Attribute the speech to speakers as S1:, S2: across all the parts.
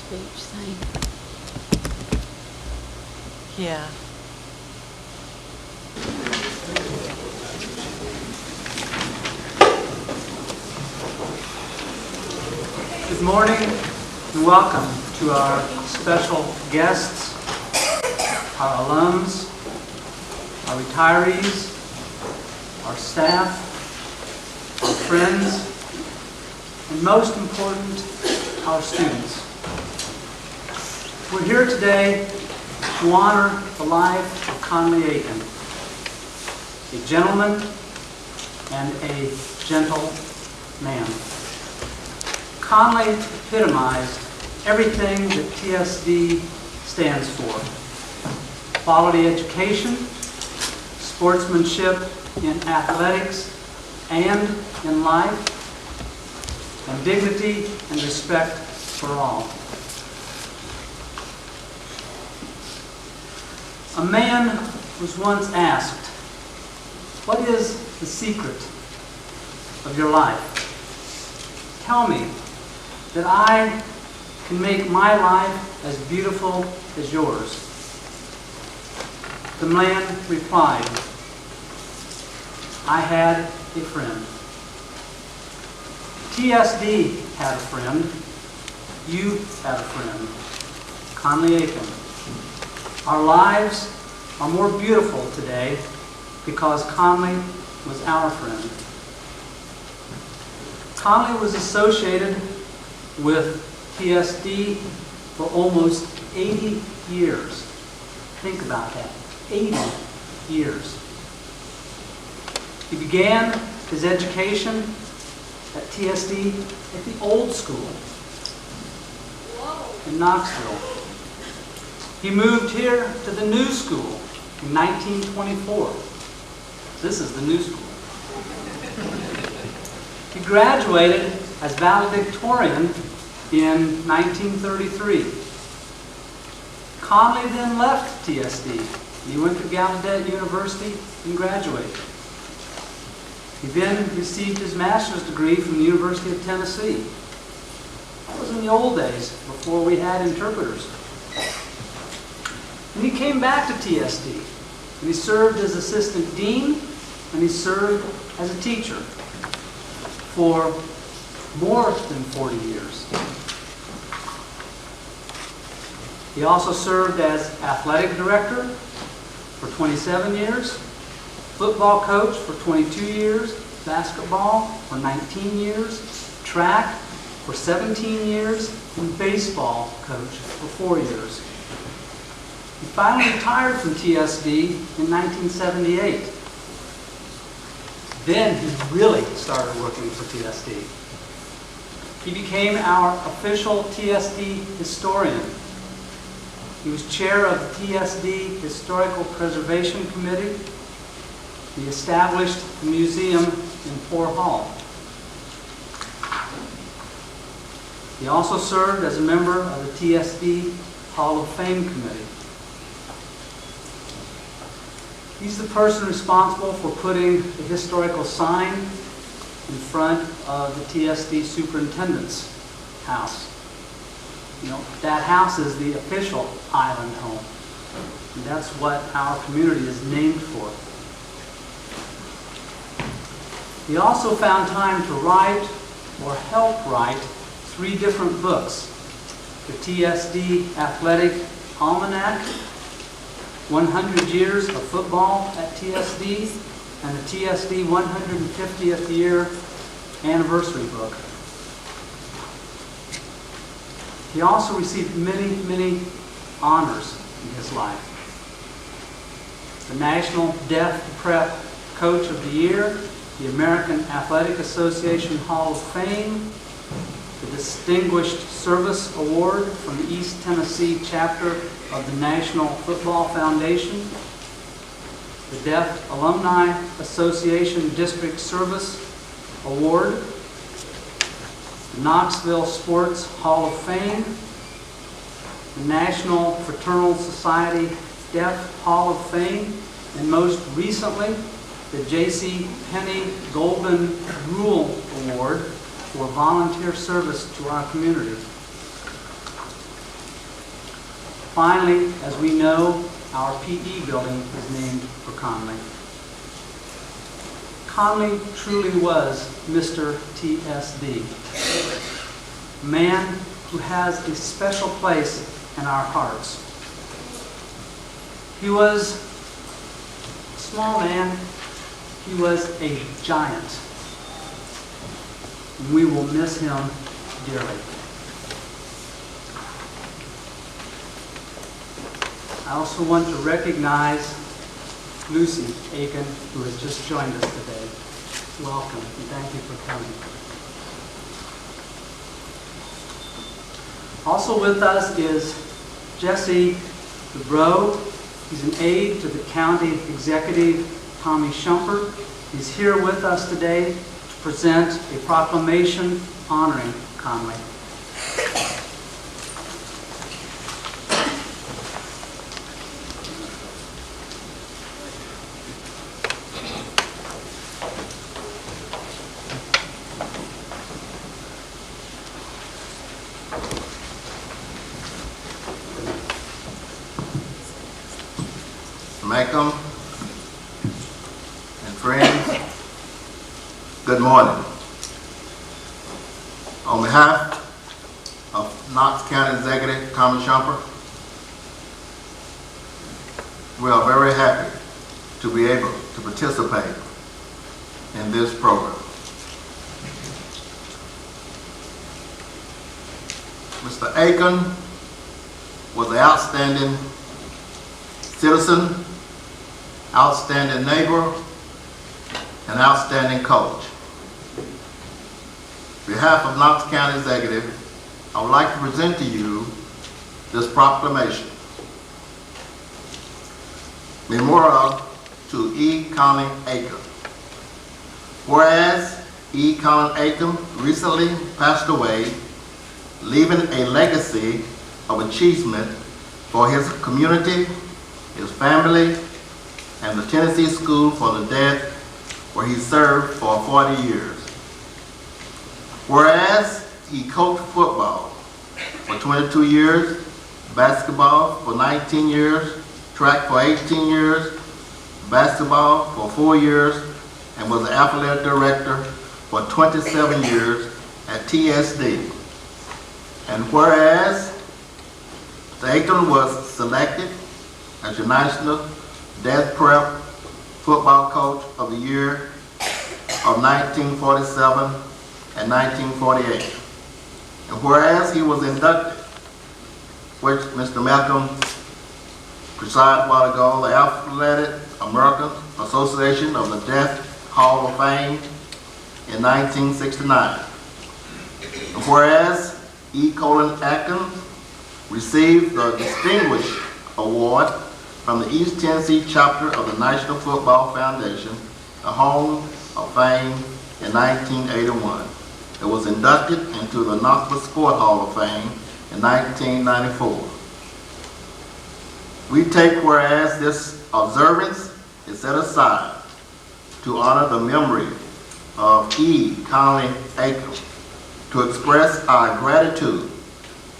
S1: speech thing.
S2: Yeah.
S3: Good morning and welcome to our special guests, our alums, our retirees, our staff, our friends, and most important, our students. We're here today to honor the life of Conley Akin, a gentleman and a gentle man. Conley epitomized everything that TSD stands for: quality education, sportsmanship in athletics and in life, and dignity and respect for all. A man was once asked, "What is the secret of your life? Tell me that I can make my life as beautiful as yours." The man replied, "I had a friend." TSD had a friend. You had a friend, Conley Akin. Our lives are more beautiful today because Conley was our friend. Conley was associated with TSD for almost 80 years. Think about that, 80 years. He began his education at TSD at the old school in Knoxville. He moved here to the new school in 1924. This is the new school. He graduated as valedictorian in 1933. Conley then left TSD. He went to Gallaudet University and graduated. He then received his master's degree from the University of Tennessee. That was in the old days, before we had interpreters. And he came back to TSD, and he served as assistant dean, and he served as a teacher for more than 40 years. He also served as athletic director for 27 years, football coach for 22 years, basketball for 19 years, track for 17 years, and baseball coach for 4 years. He finally retired from TSD in 1978. Then he really started working for TSD. He became our official TSD historian. He was chair of the TSD Historical Preservation Committee. He established the museum in Poor Hall. He also served as a member of the TSD Hall of Fame Committee. He's the person responsible for putting the historical sign in front of the TSD Superintendent's house. You know, that house is the official island home. And that's what our community is named for. He also found time to write or help write 3 different books: the TSD Athletic Almanac, 100 Years of Football at TSD, and the TSD 150th Year Anniversary book. He also received many, many honors in his life. The National Deaf Prep Coach of the Year, the American Athletic Association Hall of Fame, the Distinguished Service Award from the East Tennessee chapter of the National Football Foundation, the Deaf Alumni Association District Service Award, the Knoxville Sports Hall of Fame, the National Fraternal Society Deaf Hall of Fame, and most recently, the J.C. Penney Golden Rule Award for volunteer service to our community. Finally, as we know, our PE building is named for Conley. Conley truly was Mr. TSD, a man who has a special place in our hearts. He was a small man. He was a giant. We will miss him dearly. I also want to recognize Lucy Akin, who has just joined us today. Welcome, and thank you for coming. Also with us is Jesse DeBroe. He's an aide to the county executive, Tommy Shumpert. He's here with us today to present a proclamation honoring Conley.
S1: Malcolm and friends, good morning. On behalf of Knox County Executive Tommy Shumpert, we are very happy to be able to participate in this program. Mr. Akin was an outstanding citizen, outstanding neighbor, and outstanding coach. On behalf of Knox County Executive, I would like to present to you this proclamation. Memorial to E. Conley Akin. Whereas E. Conley Akin recently passed away, leaving a legacy of achievement for his community, his family, and the Tennessee School for the Deaf, where he served for 40 years. Whereas he coached football for 22 years, basketball for 19 years, track for 18 years, basketball for 4 years, and was the athletic director for 27 years at TSD. And whereas Akin was selected as the National Deaf Prep Football Coach of the Year of 1947 and 1948. And whereas he was inducted, which Mr. Malcolm presided a while ago, the Athletic American Association of the Deaf Hall of Fame in 1969. And whereas E. Conley Akin received the Distinguished Award from the East Tennessee chapter of the National Football Foundation, the Hall of Fame, in 1981. It was inducted into the Knoxville Sport Hall of Fame in 1994. We take whereas this observance is set aside to honor the memory of E. Conley Akin, to express our gratitude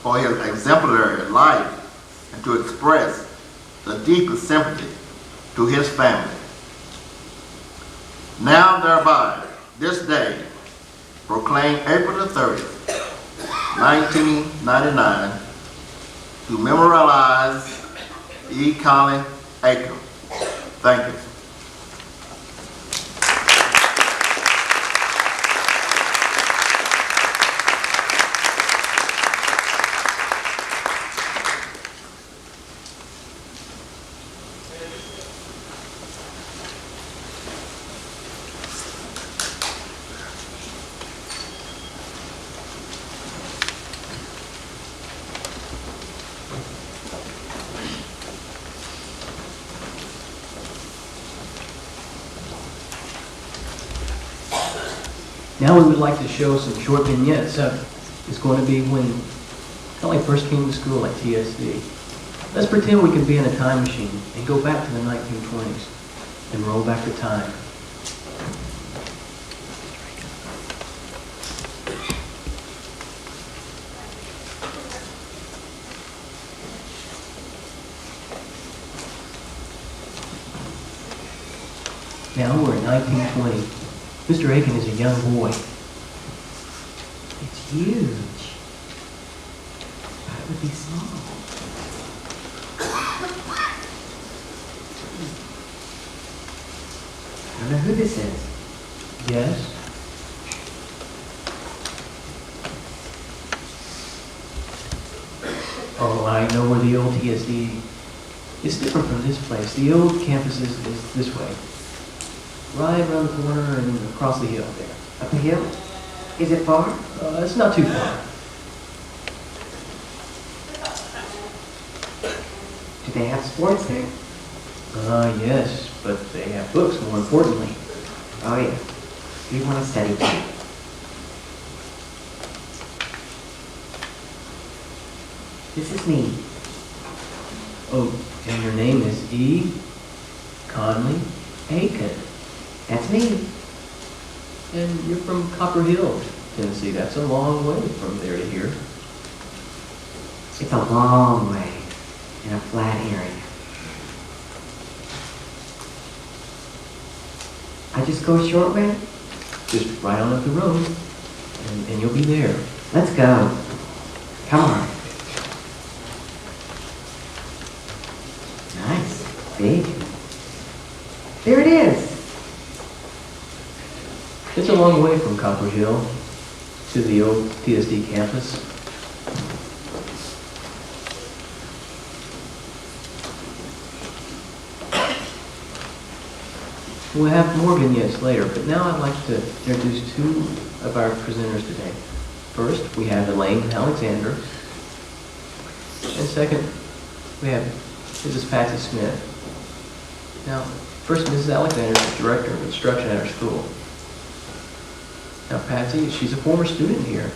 S1: for his exemplary life, and to express the deepest sympathy to his family. Now thereby, this day, proclaim April the 30th, 1999, to memorialize E. Conley Akin. Thank you.
S2: Now we would like to show some short vignettes. It's going to be when Conley first came to school at TSD. Let's pretend we can be in a time machine and go back to the 1920s and roll back the time. Now we're in 1920. Mr. Akin is a young boy.
S4: It's huge. Thought it would be small. I don't know who this is.
S2: Yes? Oh, I know where the old TSD. It's different from this place. The old campus is this way. Right around the corner and across the hill there.
S4: Up the hill? Is it far?
S2: It's not too far.
S4: Do they have sports there?
S2: Yes, but they have books more importantly.
S4: Oh yeah. We want to study too. This is me.
S2: Oh, and your name is E. Conley Akin.
S4: That's me.
S2: And you're from Copper Hill, Tennessee. That's a long way from there to here.
S4: It's a long way in a flat area. I just go a short way?
S2: Just right on up the road, and you'll be there.
S4: Let's go. Come on. Nice. Big. There it is.
S2: It's a long way from Copper Hill to the old TSD campus. We'll have more vignettes later, but now I'd like to introduce two of our presenters today. First, we have Elaine and Alexander. And second, we have Mrs. Patsy Smith. Now, first, Mrs. Alexander is the Director of Instruction at our school. Now, Patsy, she's a former student here,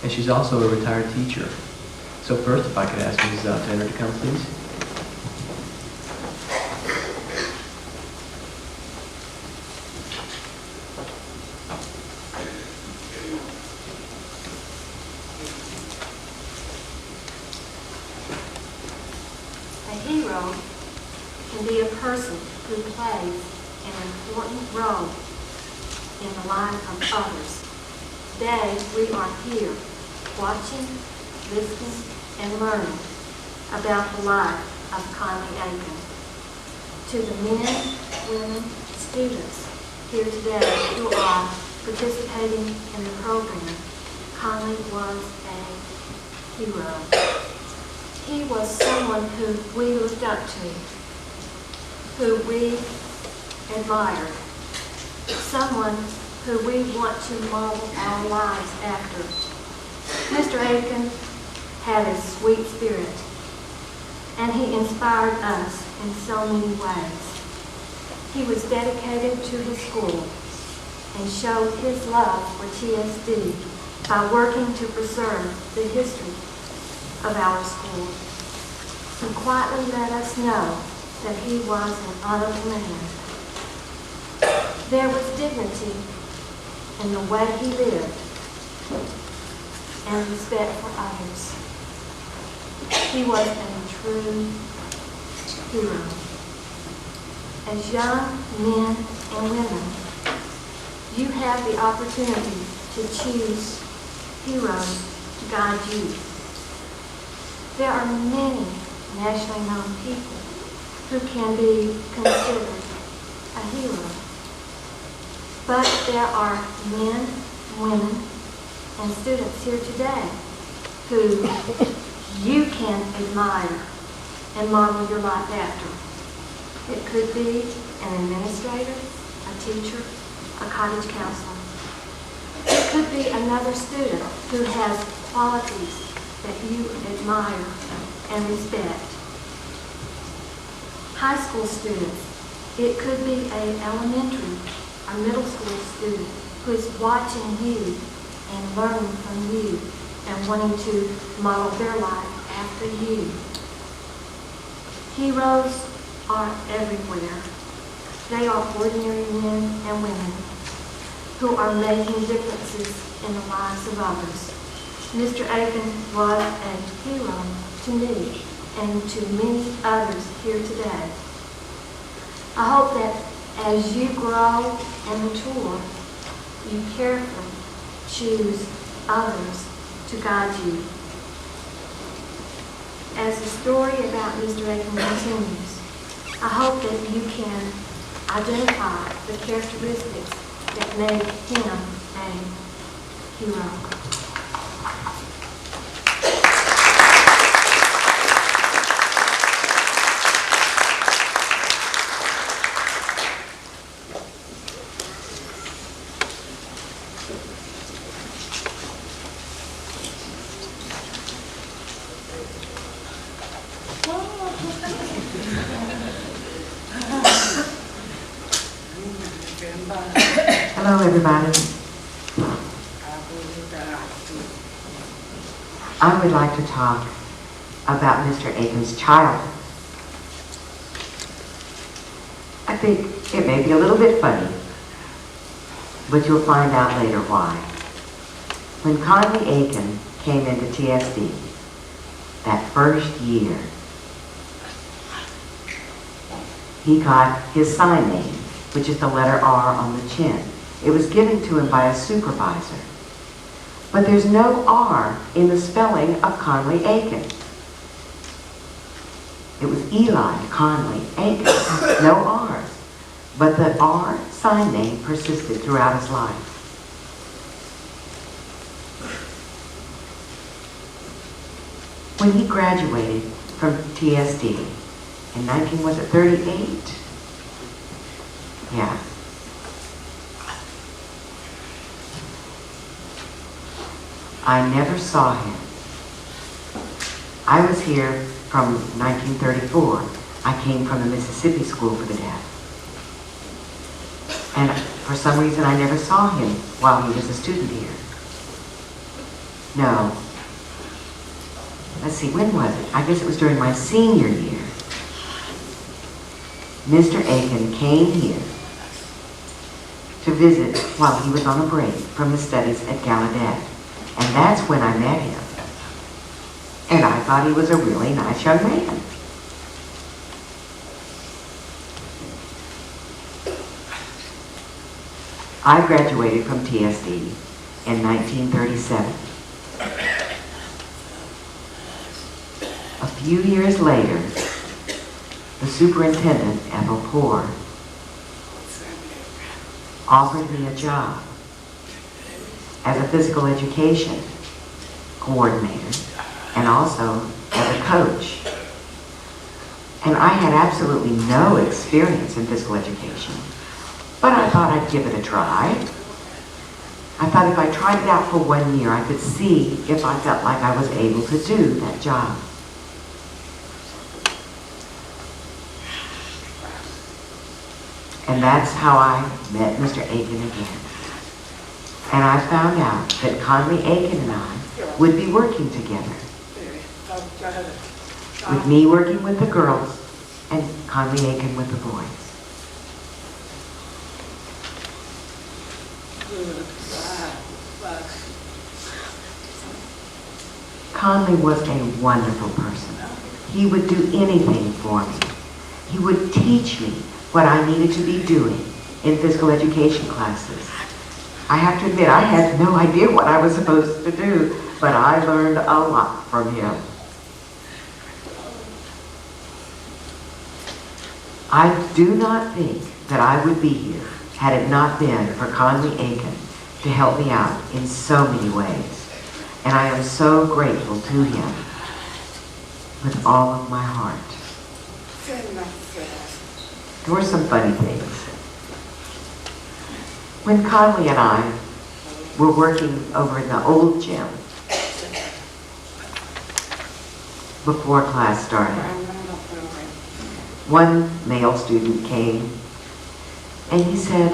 S2: and she's also a retired teacher. So first, if I could ask Mrs. Alexander to come, please.
S5: A hero can be a person who plays an important role in the lives of others. Today, we are here watching, listening, and learning about the life of Conley Akin. To the men, women, students here today who are participating in the program, Conley was a hero. He was someone who we looked up to, who we admired, someone who we want to model our lives after. Mr. Akin had a sweet spirit, and he inspired us in so many ways. He was dedicated to his school and showed his love for TSD by working to preserve the history of our school. He quietly let us know that he was an honorable man. There was dignity in the way he lived and respect for others. He was a true hero. As young men and women, you have the opportunity to choose heroes to guide you. There are many nationally known people who can be considered a hero. But there are men, women, and students here today who you can admire and model your life after. It could be an administrator, a teacher, a college counselor. It could be another student who has qualities that you admire and respect. High school students, it could be an elementary or middle school student who is watching you and learning from you and wanting to model their life after you. Heroes are everywhere. They are ordinary men and women who are making differences in the lives of others. Mr. Akin was a hero to me and to many others here today. I hope that As you grow and mature, you carefully choose others to guide you. As the story about Mr. Akin continues, I hope that you can identify the characteristics that made him a hero.
S4: Hello, everybody. I would like to talk about Mr. Akin's childhood. I think it may be a little bit funny, but you'll find out later why. When Conley Akin came into TSD that first year, he got his sign name, which is the letter R on the chin. It was given to him by a supervisor. But there's no R in the spelling of Conley Akin. It was Eli Conley Akin, no R's. But the R sign name persisted throughout his life. When he graduated from TSD in 1938? Yeah. I never saw him. I was here from 1934. I came from the Mississippi School for the Deaf. And for some reason I never saw him while he was a student here. No. Let's see, when was it? I guess it was during my senior year. Mr. Akin came here to visit while he was on a break from his studies at Gallaudet. And that's when I met him. And I thought he was a really nice young man. I graduated from TSD in 1937. A few years later, the superintendent, Ethel Poor, offered me a job as a physical education coordinator and also as a coach. And I had absolutely no experience in physical education, but I thought I'd give it a try. I thought if I tried it out for 1 year, I could see if I felt like I was able to do that job. And that's how I met Mr. Akin again. And I found out that Conley Akin and I would be working together. With me working with the girls and Conley Akin with the boys. Conley was a wonderful person. He would do anything for me. He would teach me what I needed to be doing in physical education classes. I have to admit, I had no idea what I was supposed to do, but I learned a lot from him. I do not think that I would be here had it not been for Conley Akin to help me out in so many ways. And I am so grateful to him with all of my heart. There were some funny things. When Conley and I were working over in the old gym before class started, one male student came and he said,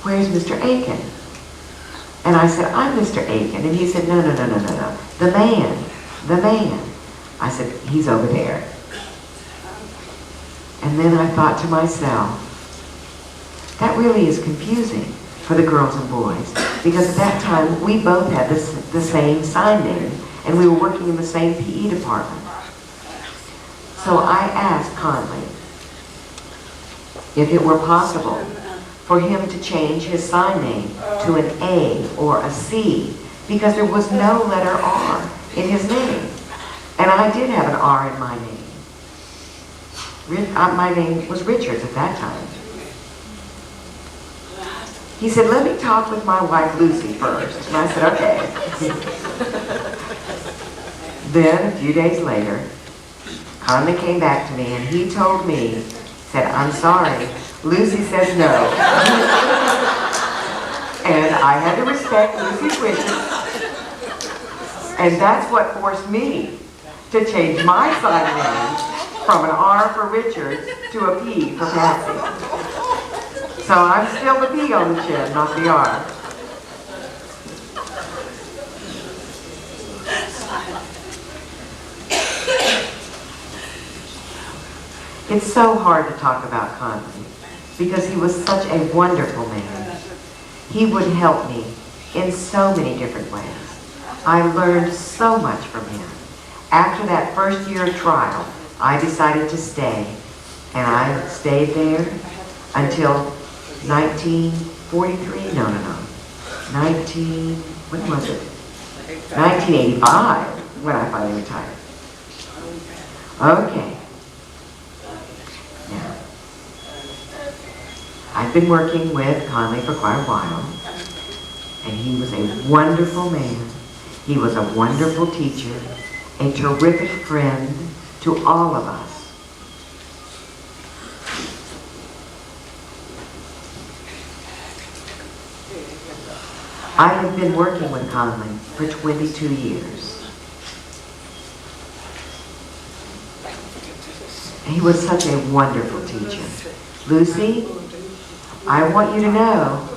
S4: "Where's Mr. Akin?" And I said, "I'm Mr. Akin." And he said, no. The man. I said, "He's over there." And then I thought to myself, that really is confusing for the girls and boys, because at that time we both had the same sign name and we were working in the same PE department. So I asked Conley if it were possible for him to change his sign name to an A or a C because there was no letter R in his name. And I did have an R in my name. My name was Richards at that time. He said, let me talk with my wife Lucy first. And I said, okay. Then, a few days later, Conley came back to me and he told me, said, I'm sorry, Lucy says no. And I had to respect Lucy's wishes. And that's what forced me to change my sign name from an R for Richards to a P for Patsy. So I'm still the P on the chin, not the R. It's so hard to talk about Conley because he was such a wonderful man. He would help me in so many different ways. I learned so much from him. After that first year of trial, I decided to stay, and I stayed there until 1943, when was it? 1985, when I finally retired. Okay. Now, I've been working with Conley for quite a while, and he was a wonderful man. He was a wonderful teacher, a terrific friend to all of us. I have been working with Conley for 22 years. He was such a wonderful teacher. Lucy, I want you to know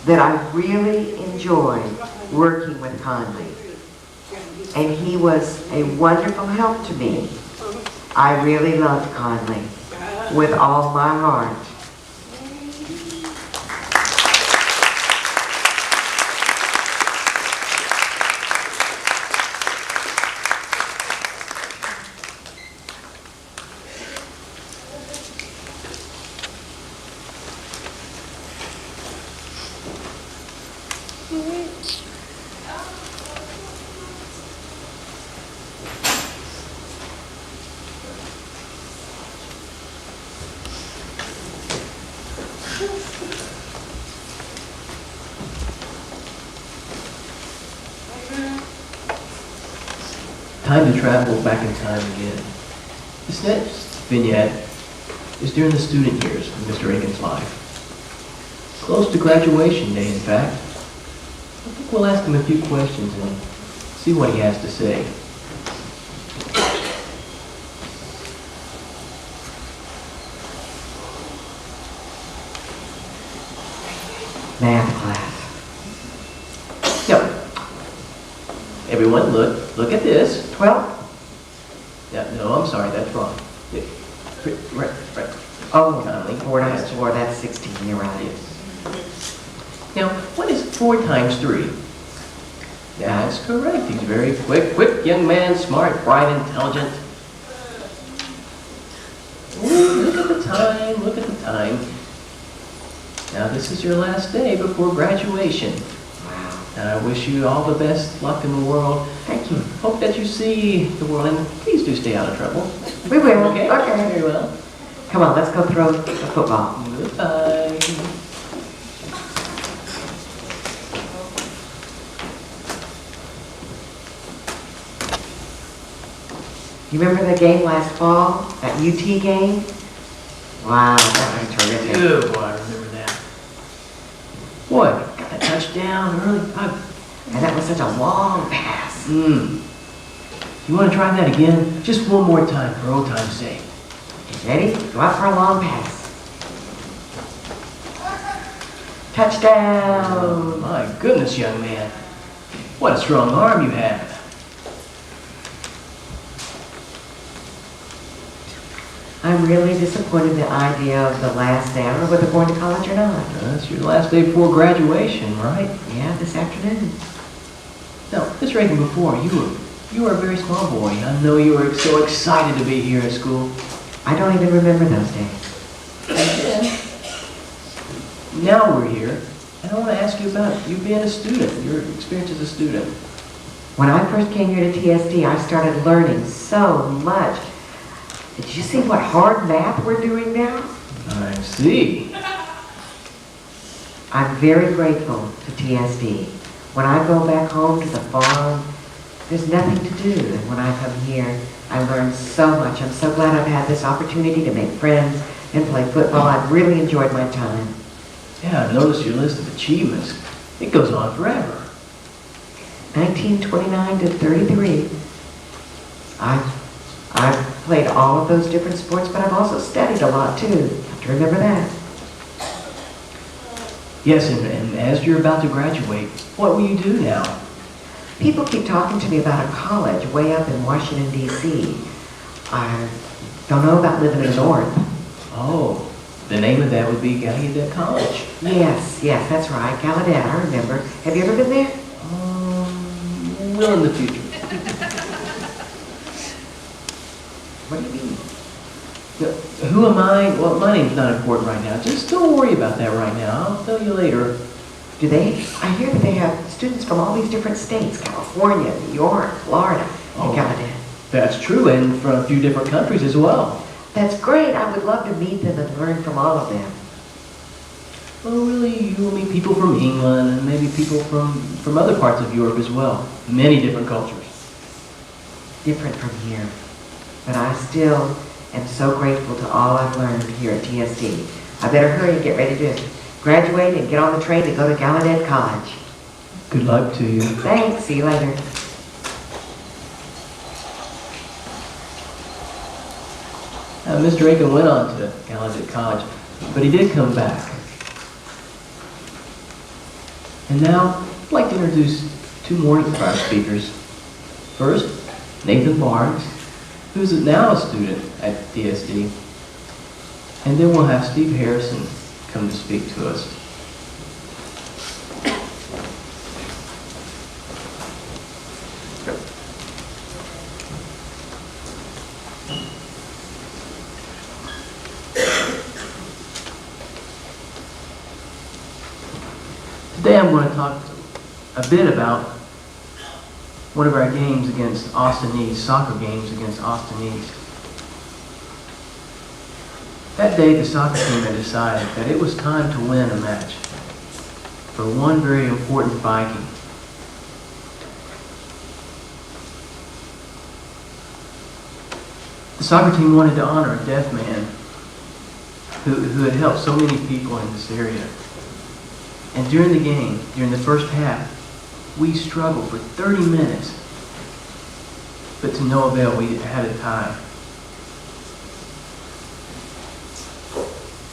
S4: that I really enjoyed working with Conley. And he was a wonderful help to me. I really loved Conley with all my heart.
S2: Time to travel back in time again. This next vignette is during the student years of Mr. Akin's life. Close to graduation day, in fact. I think we'll ask him a few questions and see what he has to say.
S4: Math class.
S2: Yep. Everyone, look at this.
S4: 12?
S2: Yeah, no, I'm sorry, that's wrong. Yeah, right.
S4: Oh,
S2: Conley.
S4: 4 times 4, that's 16, you're right.
S2: Yes. Now, what is 4 times 3? That's correct. He's very quick young man, smart, bright, intelligent. Ooh, look at the time. Now, this is your last day before graduation.
S4: Wow.
S2: And I wish you all the best luck in the world.
S4: Thank you.
S2: Hope that you see the world, and please do stay out of trouble.
S4: We will.
S2: Okay?
S4: Okay.
S2: Very well.
S4: Come on, let's go throw the football.
S2: Goodbye.
S4: You remember the game last fall? That UT game? Wow, that was terrific.
S2: Good boy, I remember that. Boy, got that touchdown early.
S4: And that was such a long pass.
S2: You want to try that again? Just one more time for old time's sake.
S4: Ready? Go out for a long pass. Touchdown!
S2: Oh, my goodness, young man. What a strong arm you have.
S4: I'm really disappointed in the idea of the last day. I don't know whether going to college or not.
S2: That's your last day before graduation, right?
S4: Yeah, this afternoon.
S2: Now, Mr. Akin, before, you were a very small boy. I know you were so excited to be here at school.
S4: I don't even remember those days.
S2: now we're here, and I want to ask you about you being a student, your experience as a student.
S4: When I first came here to TSD, I started learning so much. Did you see what hard math we're doing now?
S2: I see.
S4: I'm very grateful to TSD. When I go back home to the farm, there's nothing to do. And when I come here, I learn so much. I'm so glad I've had this opportunity to make friends and play football. I've really enjoyed my time.
S2: Yeah, I noticed your list of achievements. It goes on forever.
S4: 1929 to 33. I've played all of those different sports, but I've also studied a lot too. You have to remember that.
S2: Yes, and as you're about to graduate, what will you do now?
S4: People keep talking to me about a college way up in Washington, D.C. I don't know about living in the north.
S2: Oh, the name of that would be Gallaudet College.
S4: Yes, that's right. Gallaudet, I remember. Have you ever been there?
S2: Will in the future.
S4: What do you mean?
S2: Who am I? Well, my name's not important right now. Just don't worry about that right now. I'll tell you later.
S4: Do they? I hear that they have students from all these different states. California, New York, Florida, and Gallaudet.
S2: That's true, and from a few different countries as well.
S4: That's great. I would love to meet them and learn from all of them.
S2: Well, really, you will meet people from England and maybe people from other parts of Europe as well. Many different cultures.
S4: Different from here. But I still am so grateful to all I've learned here at TSD. I better hurry and get ready to graduate and get on the train to go to Gallaudet College.
S2: Good luck to you.
S4: Thanks. See you later.
S2: Mr. Akin went on to Gallaudet College, but he did come back. And now, I'd like to introduce two more prior speakers. First, Nathan Barnes, who's now a student at TSD. And then we'll have Steve Harrison come to speak to us. Today I'm going to talk a bit about one of our games against Austin East, soccer games against Austin East. That day the soccer team had decided that it was time to win a match for one very important Viking. The soccer team wanted to honor a deaf man who had helped so many people in this area. And during the game, during the first half, we struggled for 30 minutes, but to no avail. We had a tie.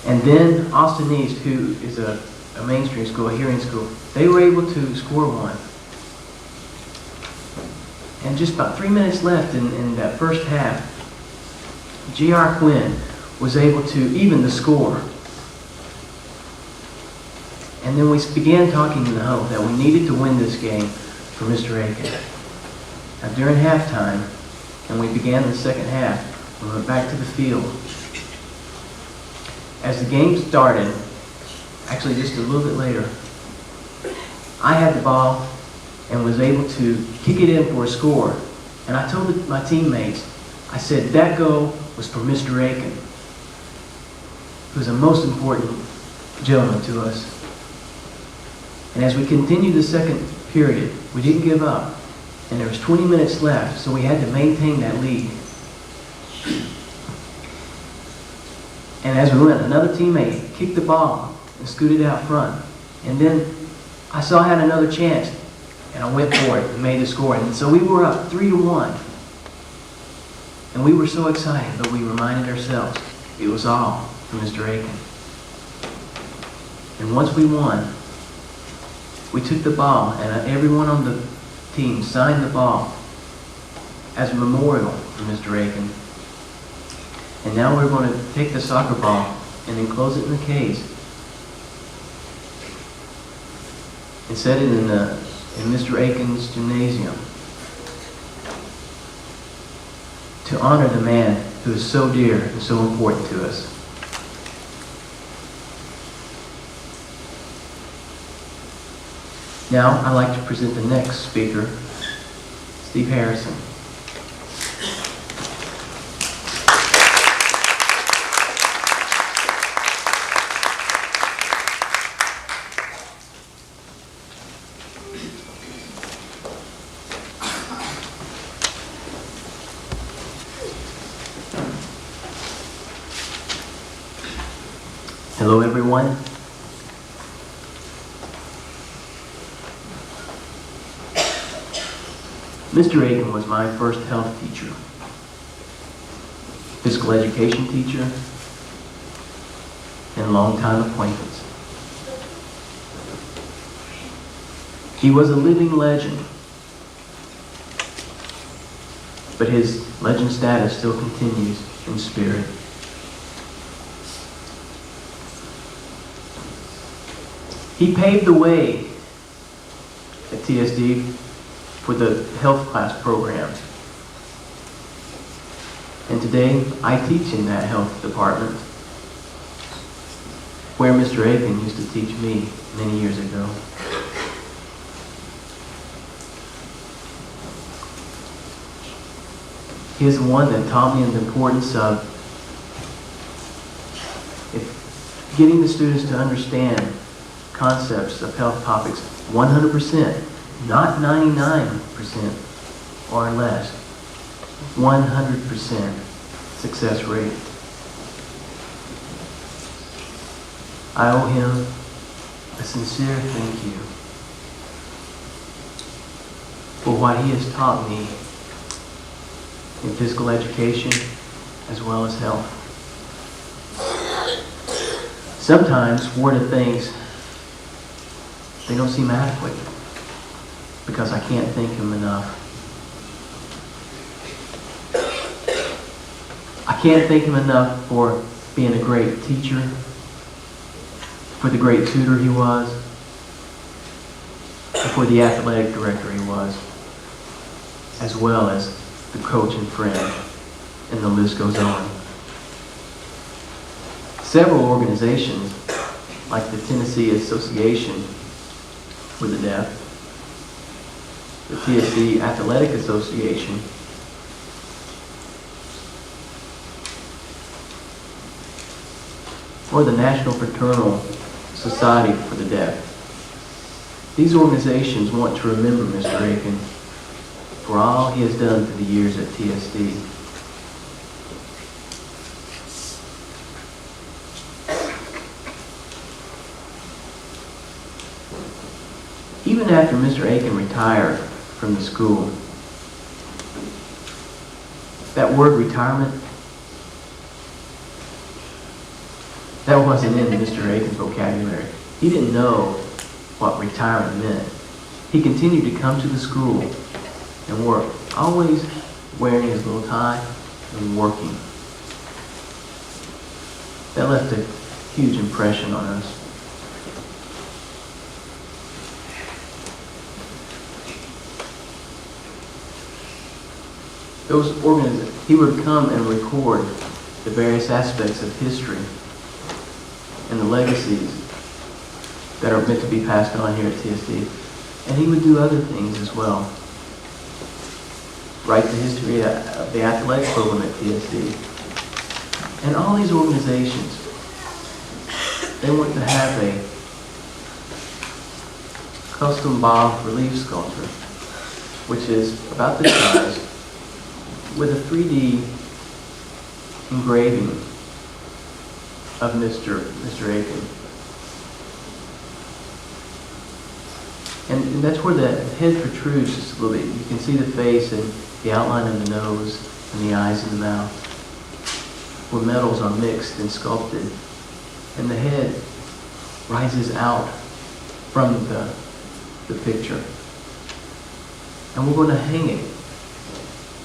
S2: And then Austin East, who is a mainstream school, a hearing school, they were able to score one. And just about 3 minutes left in that first half, J.R. Quinn was able to even the score. And then we began talking in the huddle that we needed to win this game for Mr. Akin. Now during halftime, and we began the second half, we went back to the field. As the game started, actually just a little bit later, I had the ball and was able to kick it in for a score. And I told my teammates, I said that goal was for Mr. Akin, who's the most important gentleman to us. And as we continued the second period, we didn't give up. And there was 20 minutes left, so we had to maintain that lead. And as we went, another teammate kicked the ball and scooted out front. And then I saw I had another chance, and I went for it and made the score. And so we were up 3-1. And we were so excited, but we reminded ourselves it was all for Mr. Akin. And once we won, we took the ball, and everyone on the team signed the ball as a memorial for Mr. Akin. And now we're going to take the soccer ball and enclose it in the case and set it in Mr. Akin's gymnasium to honor the man who is so dear and so important to us. Now, I'd like to present the next speaker, Steve Harrison. Hello, everyone. Mr. Akin was my first health teacher, physical education teacher, and longtime acquaintance. He was a living legend, but his legend status still continues in spirit. He paved the way at TSD for the health class program. And today, I teach in that health department, where Mr. Akin used to teach me many years ago. He is the one that taught me the importance of getting the students to understand concepts of health topics 100%, not 99% or less. 100% success rate. I owe him a sincere thank you for what he has taught me in physical education as well as health. Sometimes worded things, they don't seem adequate because I can't thank him enough. I can't thank him enough for being a great teacher, for the great tutor he was, and for the athletic director he was, as well as the coach and friend, and the list goes on. Several organizations, like the Tennessee Association for the Deaf, the TSC Athletic Association, or the National Fraternal Society for the Deaf. These organizations want to remember Mr. Akin for all he has done through the years at TSD. Even after Mr. Akin retired from the school, that word retirement, that wasn't in Mr. Akin's vocabulary. He didn't know what retirement meant. He continued to come to the school and work, always wearing his little tie and working. That left a huge impression on us. He would come and record the various aspects of history and the legacies that are meant to be passed on here at TSD. And he would do other things as well. Write the history of the athletic program at TSD. And all these organizations, they want to have a custom bas relief sculpture, which is about this size, with a 3D engraving of Mr. Akin. And that's where the head protrudes just a little bit. You can see the face and the outline of the nose and the eyes and the mouth, where metals are mixed and sculpted. And the head rises out from the picture. And we're going to hang it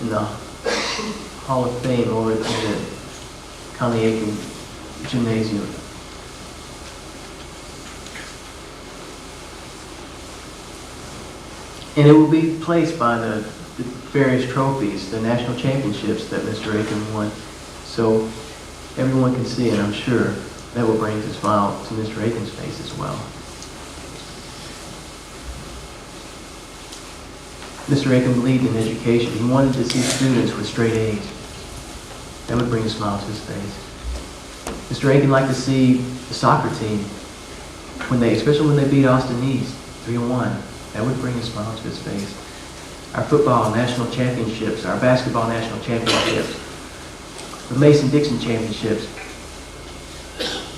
S2: in the Hall of Fame over at the Conley Akin Gymnasium. And it will be placed by the various trophies, the national championships that Mr. Akin won. So everyone can see it, I'm sure. That will bring a smile to Mr. Akin's face as well. Mr. Akin believed in education. He wanted to see students with straight A's. That would bring a smile to his face. Mr. Akin liked to see the soccer team, especially when they beat Austin East 3-1. That would bring a smile to his face. Our football national championships, our basketball national championships, the Mason-Dixon championships,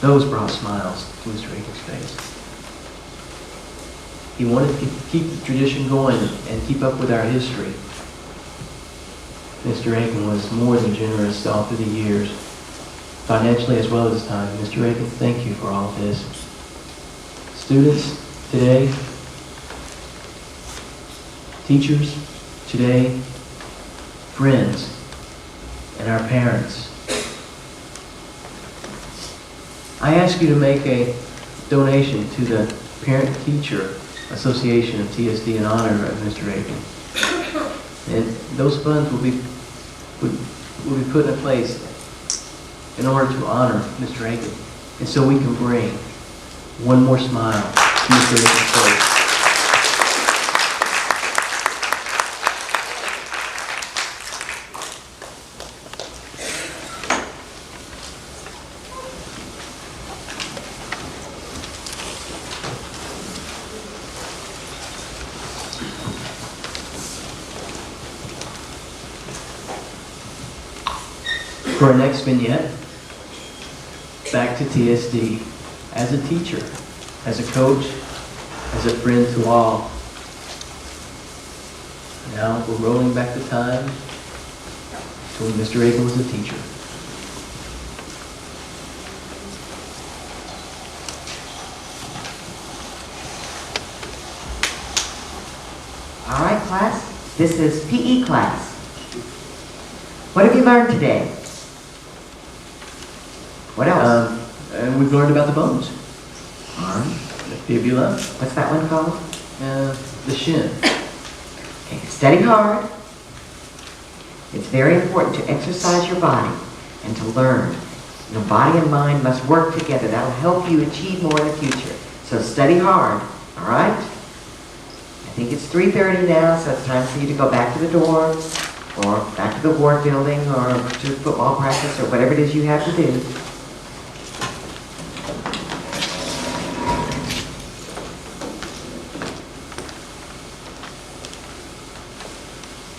S2: those brought smiles to Mr. Akin's face. He wanted to keep the tradition going and keep up with our history. Mr. Akin was more than generous all through the years, financially as well as time. Mr. Akin, thank you for all of this. Students today, teachers today, friends, and our parents, I ask you to make a donation to the Parent-Teacher Association of TSD in honor of Mr. Akin. And those funds will be put in place in order to honor Mr. Akin. And so we can bring one more smile to Mr. Akin's face. For our next vignette, back to TSD, as a teacher, as a coach, as a friend to all. Now we're rolling back the time to when Mr. Akin was a teacher.
S4: All right, class, this is PE class. What have you learned today? What else?
S2: And we've learned about the bones.
S4: Arm.
S2: The fibula,
S4: What's that one called?
S2: the shin.
S4: Okay, study hard. It's very important to exercise your body and to learn. Your body and mind must work together. That'll help you achieve more in the future. So study hard, all right? I think it's 3:30 now, so it's time for you to go back to the dorm or back to the ward building or to football practice or whatever it is you have to do.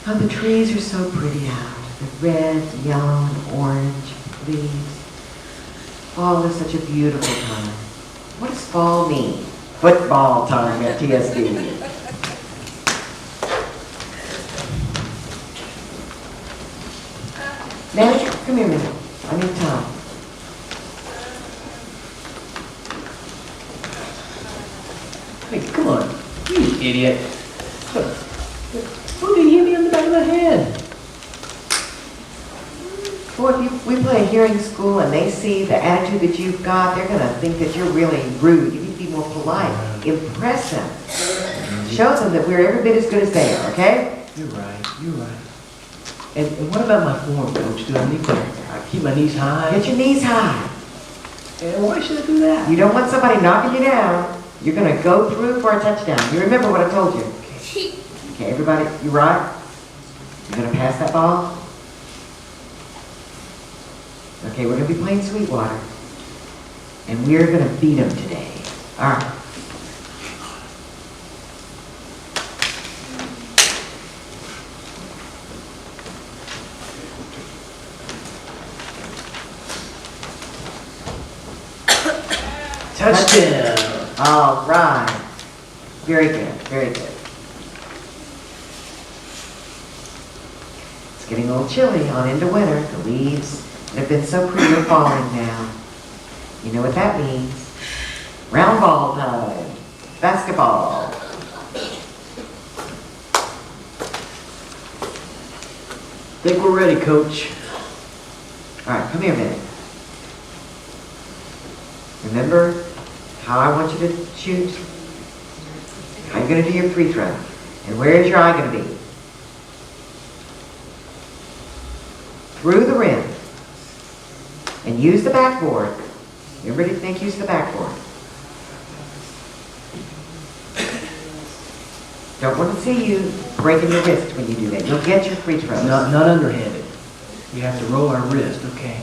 S4: Oh, the trees are so pretty out. The red, yellow, and orange leaves. Fall is such a beautiful time. What does fall mean? Football time at TSD. Manager, come here a minute. I need time.
S2: Hey, come on, you idiot. Who did you hit me on the back of the head?
S4: Boy, if we play a hearing school and they see the attitude that you've got, they're going to think that you're really rude. You need to be more polite. Impress them. Show them that we're every bit as good as they are, okay?
S2: You're right, you're right. And what about my form, Coach? Do I need to keep my knees high?
S4: Get your knees high.
S2: And why should I do that?
S4: You don't want somebody knocking you down. You're going to go through for a touchdown. You remember what I told you. Okay, everybody, you right? You're going to pass that ball? Okay, we're going to be playing Sweetwater. And we're going to beat them today. All right.
S2: Touchdown.
S4: All right. Very good, very good. It's getting a little chilly on into winter. The leaves that have been so pretty are falling now. You know what that means. Round ball time. Basketball.
S2: Think we're ready, Coach.
S4: All right, come here a minute. Remember how I want you to shoot? How you're going to do your free throw. And where is your eye going to be? Through the rim. And use the backboard. Everybody think use the backboard. Don't want to see you breaking your wrist when you do that. You'll get your free throws.
S2: Not underhanded. We have to roll our wrist, okay?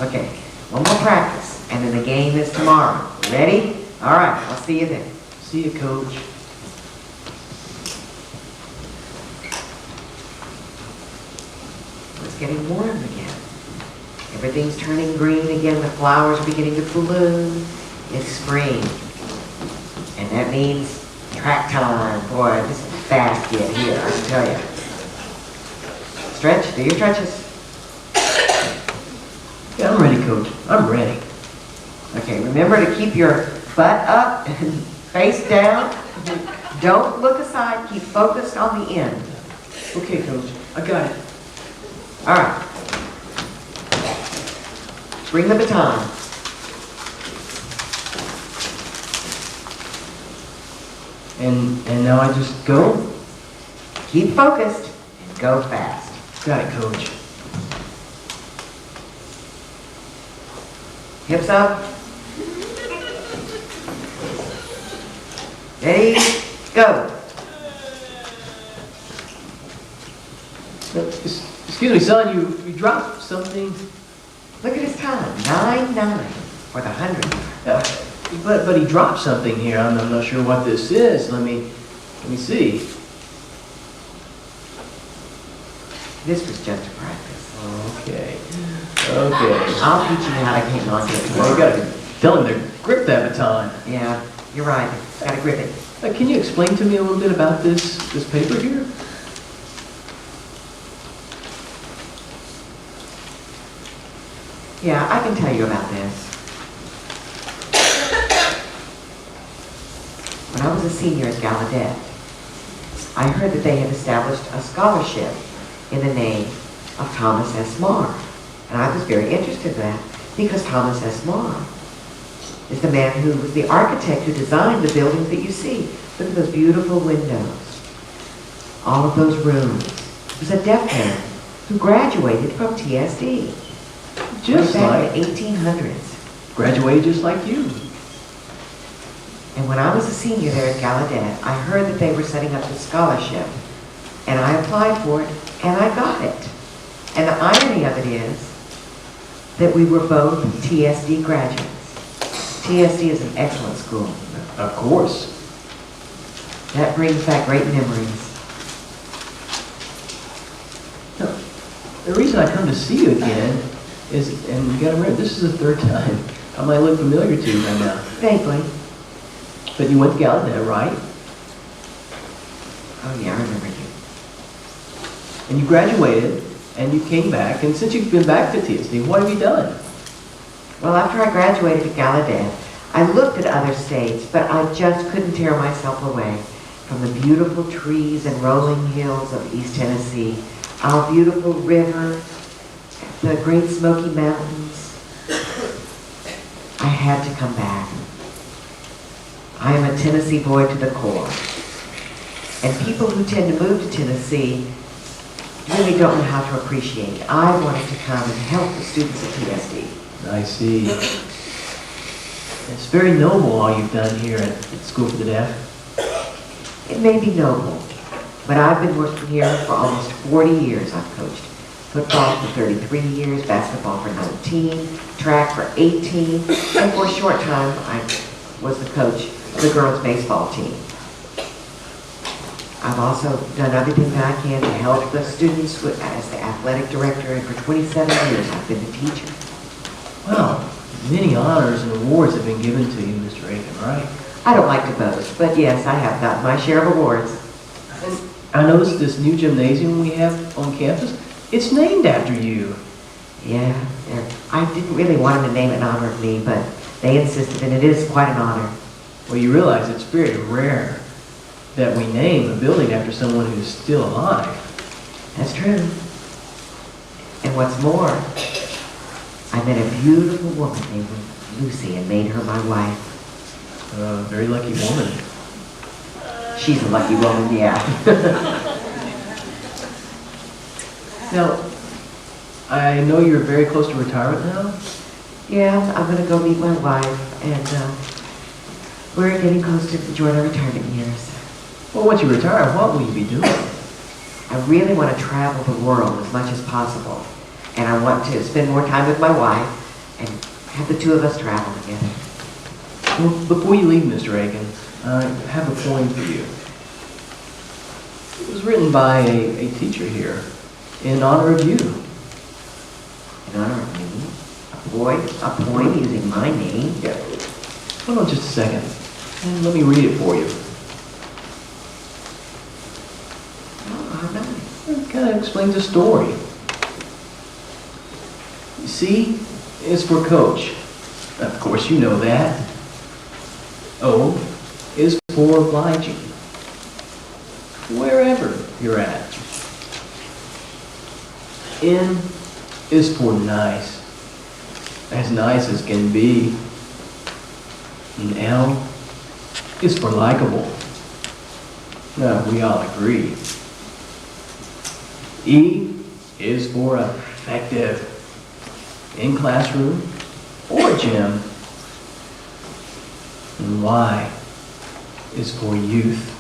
S4: Okay, one more practice, and then the game is tomorrow. Ready? All right, I'll see you then.
S2: See you, Coach.
S4: It's getting warm again. Everything's turning green again. The flowers are beginning to bloom. It's spring. And that means track time. Boy, this is a fast get here, I can tell you. Stretch, do your stretches.
S2: Yeah, I'm ready, Coach. I'm ready.
S4: Okay, remember to keep your butt up and face down. Don't look aside. Keep focused on the end.
S2: Okay, Coach. I got it.
S4: All right. Bring the baton.
S2: And now I just go?
S4: Keep focused and go fast.
S2: Got it, Coach.
S4: Hips up. Ready, go.
S2: Excuse me, son, you dropped something.
S4: Look at his time, 9-9 for the 100.
S2: But he dropped something here. I'm not sure what this is. Let me see.
S4: This was just a practice.
S2: Okay.
S4: I'll teach you how to hang on to it.
S2: Well, you gotta tell him to grip that baton.
S4: Yeah, you're right. Gotta grip it.
S2: Can you explain to me a little bit about this paper here?
S4: Yeah, I can tell you about this. When I was a senior at Gallaudet, I heard that they had established a scholarship in the name of Thomas S. Marr. And I was very interested in that because Thomas S. Marr is the man who was the architect who designed the buildings that you see. Look at those beautiful windows. All of those rooms. He was a deaf man who graduated from TSD.
S2: Just
S4: back
S2: like
S4: in the 1800s.
S2: graduated just like you.
S4: And when I was a senior there at Gallaudet, I heard that they were setting up this scholarship. And I applied for it, and I got it. And the irony of it is that we were both TSD graduates. TSD is an excellent school.
S2: Of course.
S4: That brings back great memories.
S2: No, the reason I come to see you again is, and you gotta remember, this is the third time. I might look familiar to you right now.
S4: Vaguely.
S2: But you went to Gallaudet, right?
S4: Oh yeah, I remember you.
S2: And you graduated, and you came back, and since you've been back to TSD, what have you done?
S4: Well, after I graduated at Gallaudet, I looked at other states, but I just couldn't tear myself away from the beautiful trees and rolling hills of East Tennessee, our beautiful river, the Great Smoky Mountains. I had to come back. I am a Tennessee boy to the core. And people who tend to move to Tennessee really don't know how to appreciate it. I wanted to come and help the students at TSD.
S2: I see. It's very noble all you've done here at School for the Deaf.
S4: It may be noble, but I've been working here for almost 40 years. I've coached football for 33 years, basketball for 19, track for 18, and for a short time I was the coach of the girls' baseball team. I've also done everything that I can to help the students as the athletic director, and for 27 years I've been the teacher.
S2: Wow, many honors and awards have been given to you, Mr. Akin, right?
S4: I don't like to boast, but yes, I have gotten my share of awards.
S2: And I noticed this new gymnasium we have on campus, it's named after you.
S4: Yeah, I didn't really want them to name it in honor of me, but they insisted, and it is quite an honor.
S2: Well, you realize it's very rare that we name a building after someone who's still alive.
S4: That's true. And what's more, I met a beautiful woman named Lucy and made her my wife.
S2: A very lucky woman.
S4: She's a lucky woman, yeah.
S2: Now, I know you're very close to retirement now.
S4: Yeah, I'm going to go meet my wife, and We're getting close to enjoying our retirement years.
S2: Well, once you retire, what will you be doing?
S4: I really want to travel the world as much as possible. And I want to spend more time with my wife and have the two of us travel together.
S2: Well, before you leave, Mr. Akin, I have a poem for you. It was written by a teacher here in honor of you.
S4: In honor of me? A poem using my name?
S2: Yeah. Hold on just a second. And let me read it for you.
S4: Oh, how nice.
S2: It kind of explains a story. C is for coach. Of course, you know that. O is for obliging. Wherever you're at. N is for nice. As nice as can be. And L is for likable. Now, we all agree. E is for effective. In classroom or gym. And Y is for youth.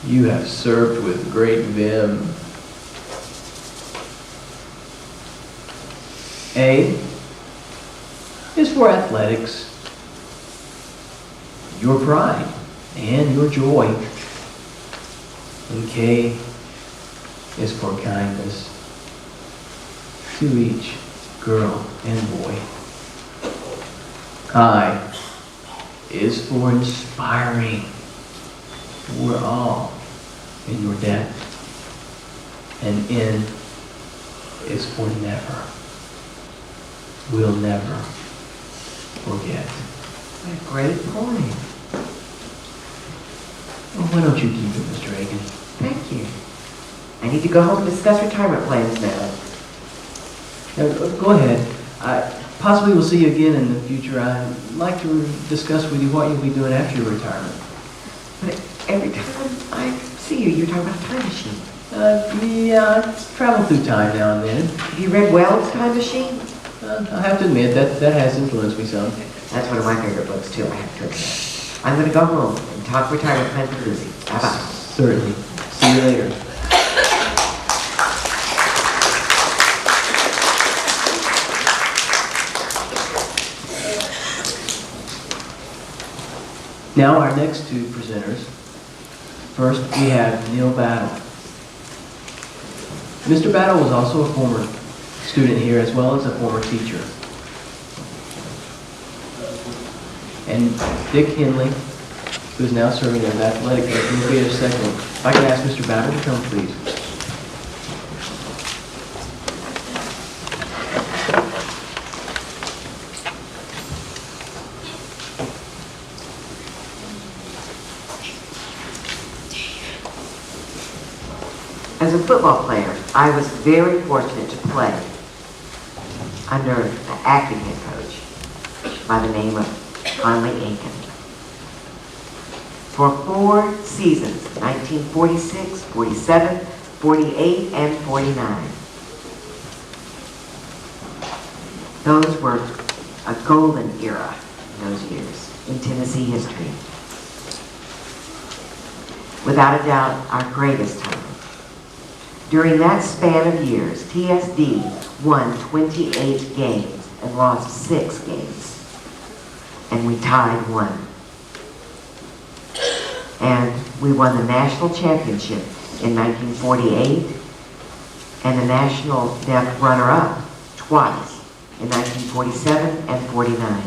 S2: You have served with great vim. A is for athletics. Your pride and your joy. And K is for kindness. To each girl and boy. I is for inspiring. We're all in your debt. And N is for never. We'll never forget.
S4: What a great poem.
S2: Well, why don't you keep it, Mr. Akin?
S4: Thank you. I need to go home and discuss retirement plans now.
S2: Go ahead. Possibly we'll see you again in the future. I'd like to discuss with you what you'll be doing after your retirement.
S4: But every time I see you, you're talking about a time machine.
S2: Yeah, I travel through time now and then.
S4: Have you read Wells' Time Machine?
S2: I have to admit, that has influenced me some.
S4: That's one of my favorite books, too, I have to admit. I'm going to go home and talk retirement plans with Lucy. Bye-bye.
S2: Certainly. See you later. Now our next two presenters. First, we have Neil Battle. Mr. Battle was also a former student here as well as a former teacher. And Dick Henley, who is now serving as athletic director, will be in a second. If I can ask Mr. Battle to come, please.
S4: As a football player, I was very fortunate to play under an acting head coach by the name of Conley Akin. For 4 seasons, 1946, 47, 48, and 49. Those were a golden era in those years in Tennessee history. Without a doubt, our greatest time. During that span of years, TSD won 28 games and lost 6 games. And we tied 1. And we won the national championship in 1948 and the national deaf runner-up twice in 1947 and 49.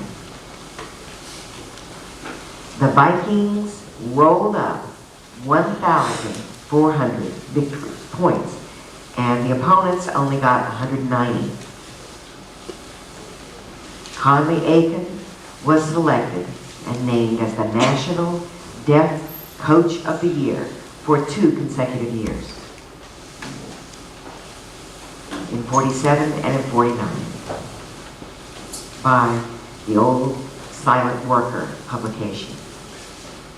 S4: The Vikings rolled up 1,400 victory points, and the opponents only got 190. Conley Akin was selected and named as the National Deaf Coach of the Year for 2 consecutive years, in 47 and in 49, by the old Silent Worker publication.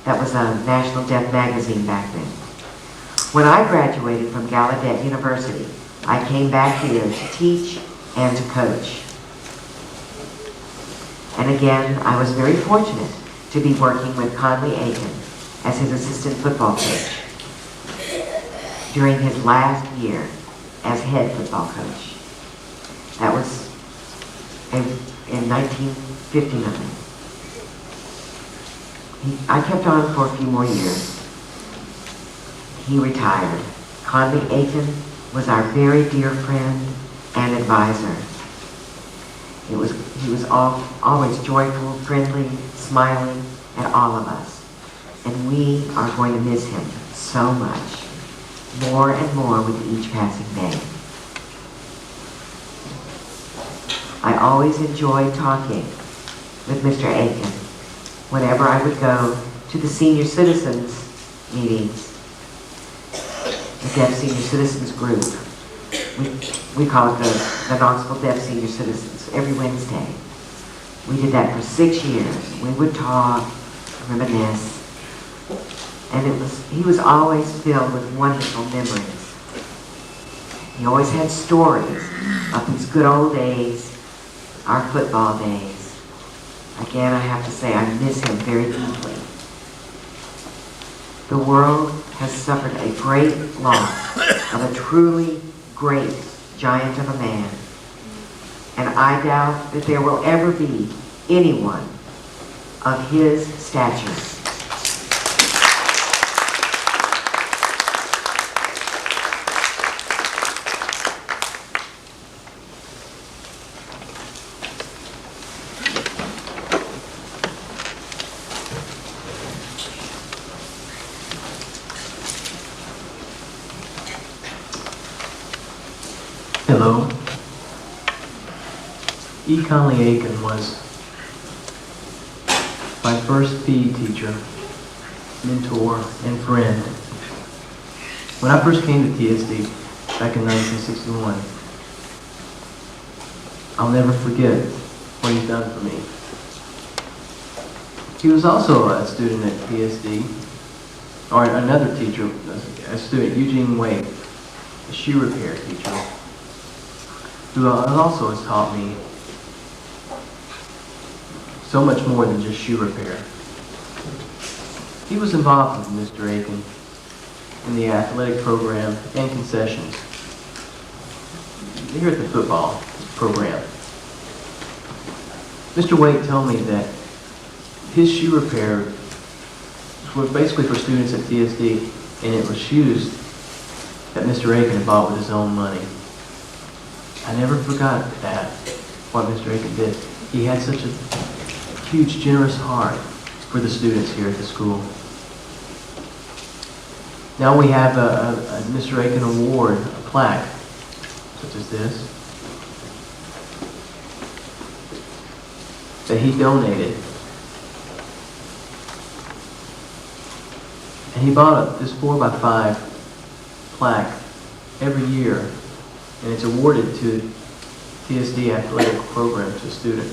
S4: That was a National Deaf magazine back then. When I graduated from Gallaudet University, I came back here to teach and to coach. And again, I was very fortunate to be working with Conley Akin as his assistant football coach during his last year as head football coach. That was in 1959. I kept on for a few more years. He retired. Conley Akin was our very dear friend and advisor. He was always joyful, friendly, smiling at all of us. And we are going to miss him so much, more and more with each passing day. I always enjoyed talking with Mr. Akin whenever I would go to the senior citizens meetings, the Deaf Senior Citizens Group. We call it the Knoxville Deaf Senior Citizens, every Wednesday. We did that for 6 years. We would talk, reminisce, and he was always filled with wonderful memories. He always had stories of his good old days, our football days. Again, I have to say, I miss him very deeply. The world has suffered a great loss of a truly great giant of a man. And I doubt that there will ever be anyone of his stature.
S2: Hello. Conley Akin was my first PE teacher, mentor, and friend. When I first came to TSD back in 1961, I'll never forget what he's done for me. He was also a student at TSD, or another teacher, a student, Eugene Wade, a shoe repair teacher, who also has taught me so much more than just shoe repair. He was involved with Mr. Akin in the athletic program and concessions here at the football program. Mr. Wade told me that his shoe repair was basically for students at TSD, and it was shoes that Mr. Akin had bought with his own money. I never forgot that, what Mr. Akin did. He had such a huge, generous heart for the students here at the school. Now we have a Mr. Akin award, a plaque, such as this, that he donated. And he bought this 4x5 plaque every year, and it's awarded to TSD athletic program to a student.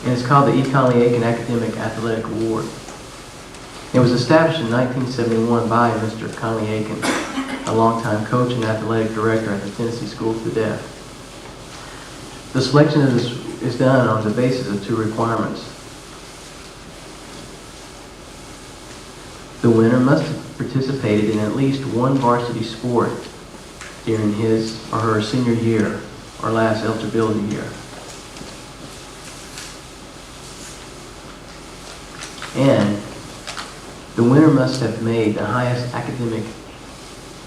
S2: And it's called the Conley Akin Academic Athletic Award. It was established in 1971 by Mr. Conley Akin, a longtime coach and athletic director at the Tennessee School for the Deaf. The selection of this is done on the basis of two requirements. The winner must have participated in at least one varsity sport during his or her senior year or last eligibility year. And the winner must have made the highest academic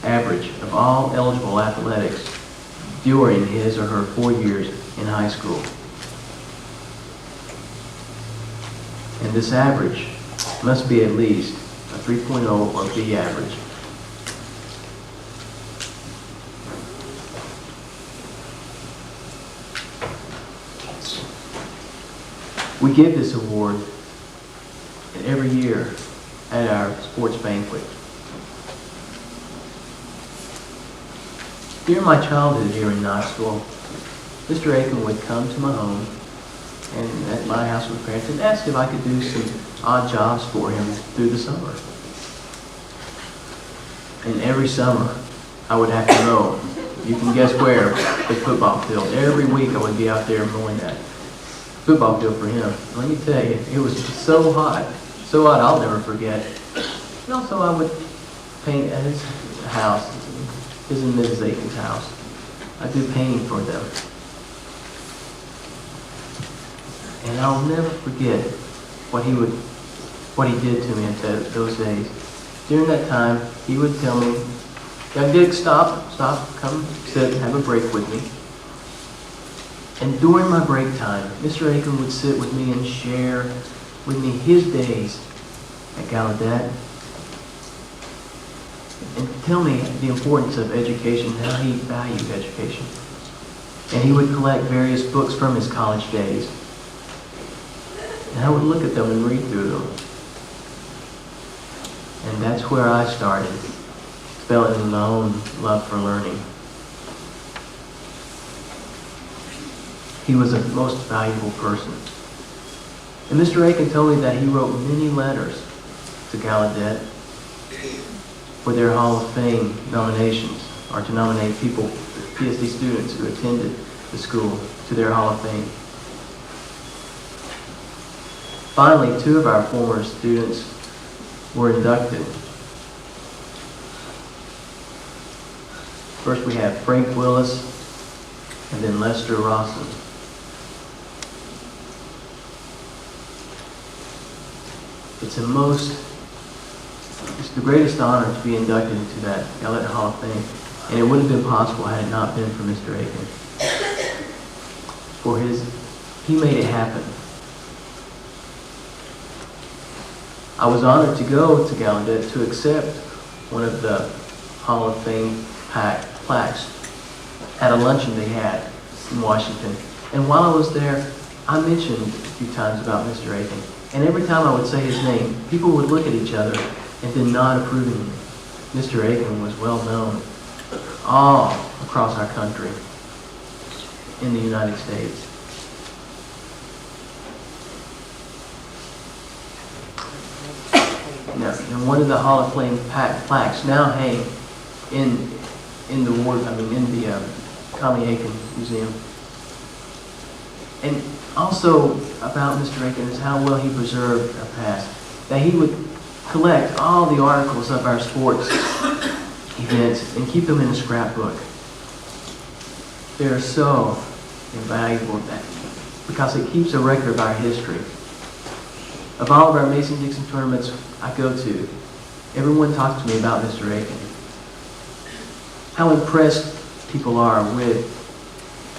S2: average of all eligible athletics during his or her 4 years in high school. And this average must be at least a 3.0 or B average. We give this award every year at our sports banquet. During my childhood here in Knoxville, Mr. Akin would come to my home and at my house with parents and ask if I could do some odd jobs for him through the summer. And every summer, I would have to know, You can guess where? The football field. Every week I would be out there mowing that football field for him. Let me tell you, it was so hot. So hot I'll never forget. And also I would paint at his house, his and Mrs. Akin's house. I do painting for them. And I'll never forget what he did to me in those days. During that time, he would tell me, "Young Dick, stop, come sit, have a break with me." And during my break time, Mr. Akin would sit with me and share with me his days at Gallaudet and tell me the importance of education and how he valued education. And he would collect various books from his college days. And I would look at them and read through them. And that's where I started, developing my own love for learning. He was a most valuable person. And Mr. Akin told me that he wrote many letters to Gallaudet for their Hall of Fame nominations, or to nominate people, PSD students who attended the school, to their Hall of Fame. Finally, 2 of our former students were inducted. First we have Frank Willis and then Lester Rawson. It's the greatest honor to be inducted into that Gallaudet Hall of Fame, and it wouldn't have been possible had it not been for Mr. Akin. He made it happen. I was honored to go to Gallaudet to accept one of the Hall of Fame plaques at a luncheon they had in Washington. And while I was there, I mentioned a few times about Mr. Akin. And every time I would say his name, people would look at each other and then nod approvingly. Mr. Akin was well known all across our country in the United States. Now, and one of the Hall of Fame plaques now hang in the Conley Akin Museum. And also about Mr. Akin is how well he preserved our past. That he would collect all the articles of our sports events and keep them in a scrapbook. They're so invaluable because it keeps a record of our history. Of all of our Mason-Dixon tournaments I go to, everyone talks to me about Mr. Akin. How impressed people are with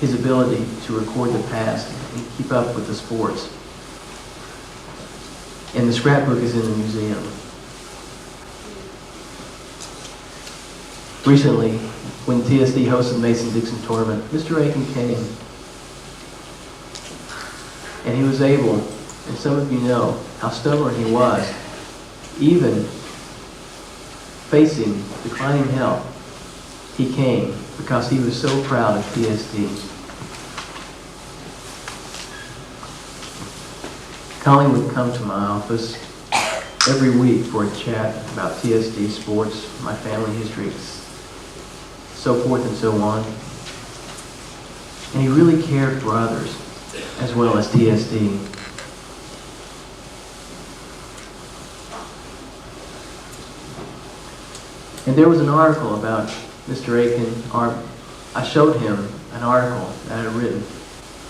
S2: his ability to record the past and keep up with the sports. And the scrapbook is in the museum. Recently, when TSD hosted the Mason-Dixon tournament, Mr. Akin came. And he was able, and some of you know how stubborn he was, even facing declining health. He came because he was so proud of TSD. Conley would come to my office every week for a chat about TSD sports, my family history, so forth and so on. And he really cared for others as well as TSD. And there was an article about Mr. Akin, I showed him an article that I had written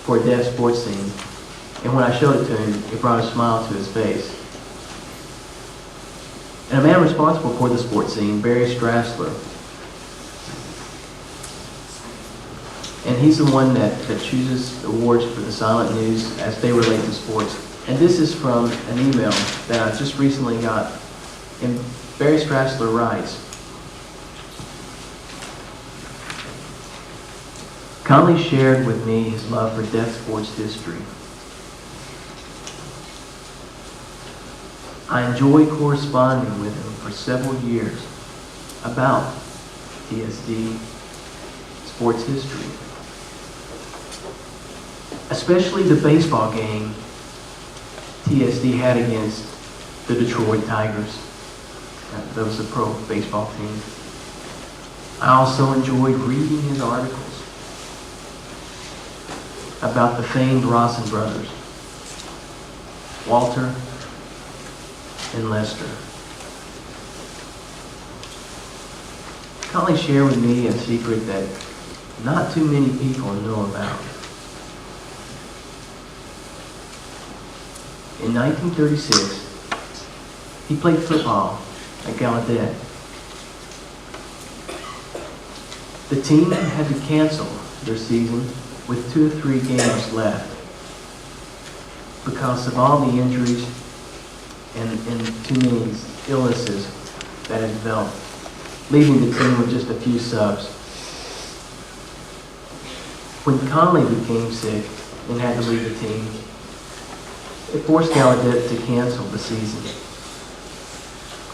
S2: for a deaf sports scene. And when I showed it to him, it brought a smile to his face. And a man responsible for the sports scene, Barry Strassler, and he's the one that chooses awards for the silent news as they relate to sports. And this is from an email that I just recently got. And Barry Strassler writes, Conley shared with me his love for deaf sports history. I enjoyed corresponding with him for several years about TSD sports history, especially the baseball game TSD had against the Detroit Tigers. That was a pro baseball team. I also enjoyed reading his articles about the famed Rawson brothers, Walter and Lester. Conley shared with me a secret that not too many people know about. In 1936, he played football at Gallaudet. The team had to cancel their season with 2 or 3 games left because of all the injuries and too many illnesses that had developed, leaving the team with just a few subs. When Conley became sick and had to leave the team, it forced Gallaudet to cancel the season.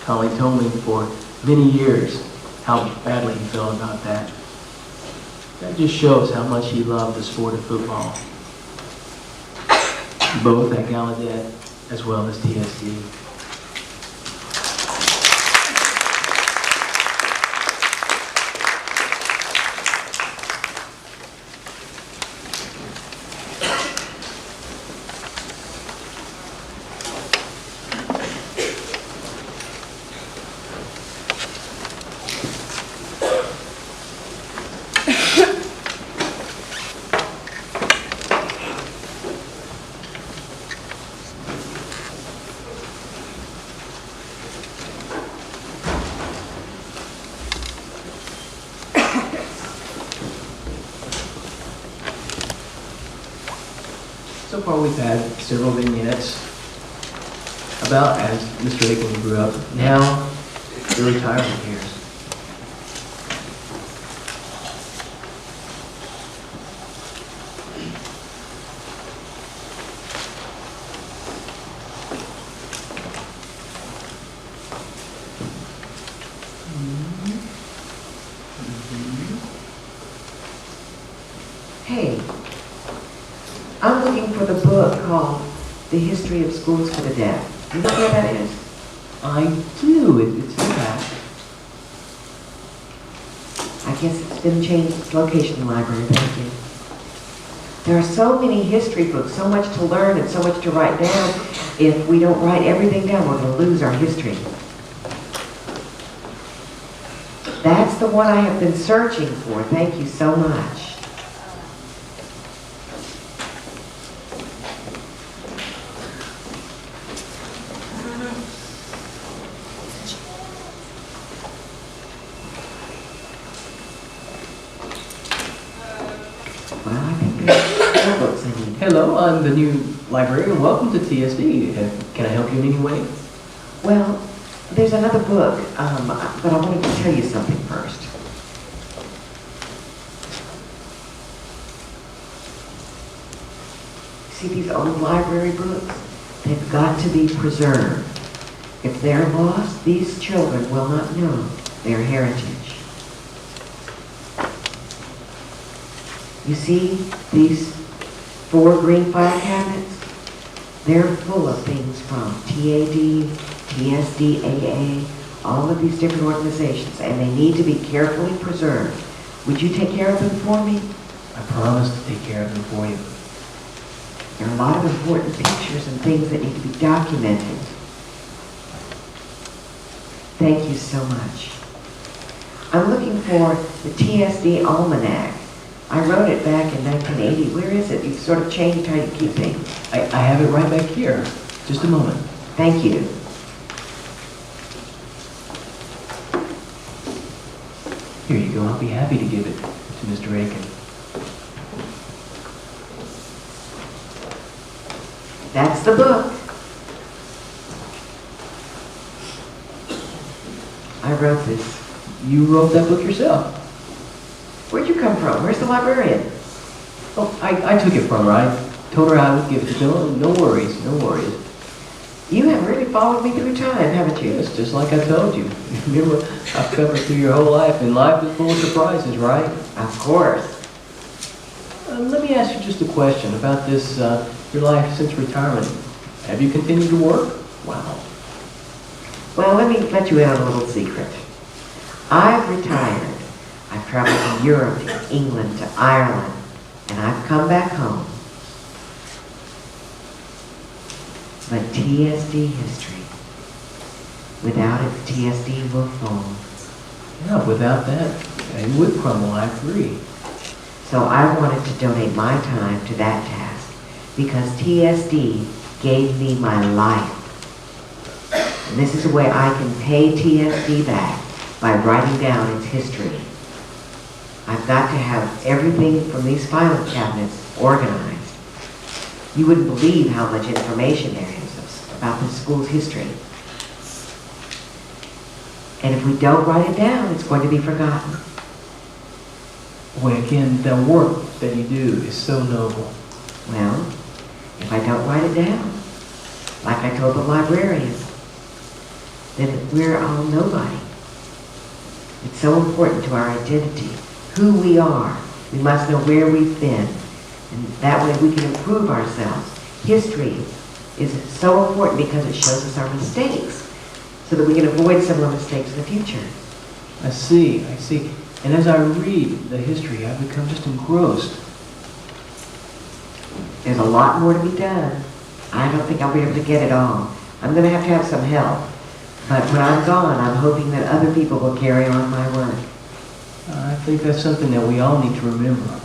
S2: Conley told me for many years how badly he felt about that. That just shows how much he loved the sport of football, both at Gallaudet as well as TSD. So far we've had several vignettes about as Mr. Akin grew up. Now, the retirement years.
S4: Hey, I'm looking for the book called The History of Schools for the Deaf. Do you know where that is?
S2: I do. It's in fact.
S4: I guess it's been changed its location in the library. Thank you. There are so many history books, so much to learn and so much to write down. If we don't write everything down, we're going to lose our history. That's the one I have been searching for. Thank you so much. Well, I think there's more books I need.
S2: Hello, I'm the new librarian. Welcome to TSD. Can I help you in any way?
S4: Well, there's another book, but I wanted to tell you something first. See these old library books? They've got to be preserved. If they're lost, these children will not know their heritage. You see these 4 green file cabinets? They're full of things from TAD, TSD, AA, all of these different organizations, and they need to be carefully preserved. Would you take care of them for me?
S2: I promise to take care of them for you.
S4: There are a lot of important pictures and things that need to be documented. Thank you so much. I'm looking for the TSD Almanac. I wrote it back in 1980. Where is it? You've sort of changed how you keep things.
S2: I have it right back here. Just a moment.
S4: Thank you.
S2: Here you go. I'll be happy to give it to Mr. Akin.
S4: That's the book. I wrote this.
S2: You wrote that book yourself.
S4: Where'd you come from? Where's the librarian?
S2: Oh, I took it from her. I told her I would give it to her. No worries, no worries.
S4: You have really followed me through time, haven't you?
S2: It's just like I told you. Remember, I've covered through your whole life, and life is full of surprises, right?
S4: Of course.
S2: Let me ask you just a question about this, your life since retirement. Have you continued to work? Wow.
S4: Well, let me let you in on a little secret. I've retired, I've traveled to Europe, to England, to Ireland, and I've come back home. But TSD history, without it, TSD will fall.
S2: Yeah, without that, it would crumble, I agree.
S4: So I wanted to donate my time to that task because TSD gave me my life. And this is a way I can pay TSD back by writing down its history. I've got to have everything from these filing cabinets organized. You wouldn't believe how much information there is about the school's history. And if we don't write it down, it's going to be forgotten.
S2: Well, again, the work that you do is so noble.
S4: Well, if I don't write it down, like I told the librarian, then we're all nobody. It's so important to our identity, who we are. We must know where we've been, and that way we can improve ourselves. History is so important because it shows us our mistakes, so that we can avoid similar mistakes in the future.
S2: I see. And as I read the history, I become just engrossed.
S4: There's a lot more to be done. I don't think I'll be able to get it all. I'm going to have some help. But when I'm gone, I'm hoping that other people will carry on my work.
S2: I think that's something that we all need to remember.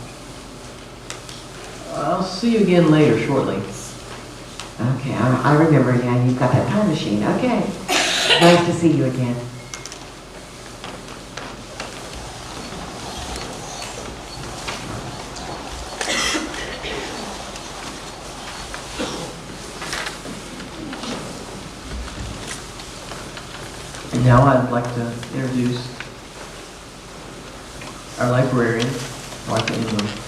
S2: I'll see you again later, shortly.
S4: Okay, I remember, yeah, you've got that time machine. Okay. Nice to see you again.
S2: And now I'd like to introduce our librarian, Emrey.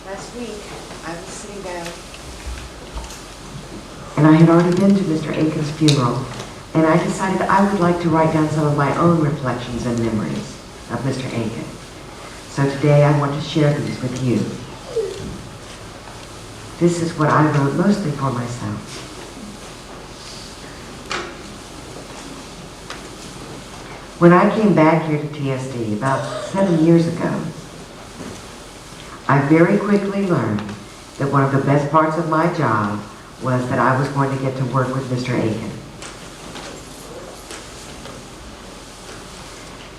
S4: Last week, I was sitting down, and I had already been to Mr. Akin's funeral, and I decided I would like to write down some of my own reflections and memories of Mr. Akin. So today I want to share these with you. This is what I wrote mostly for myself. When I came back here to TSD about 7 years ago, I very quickly learned that one of the best parts of my job was that I was going to get to work with Mr. Akin.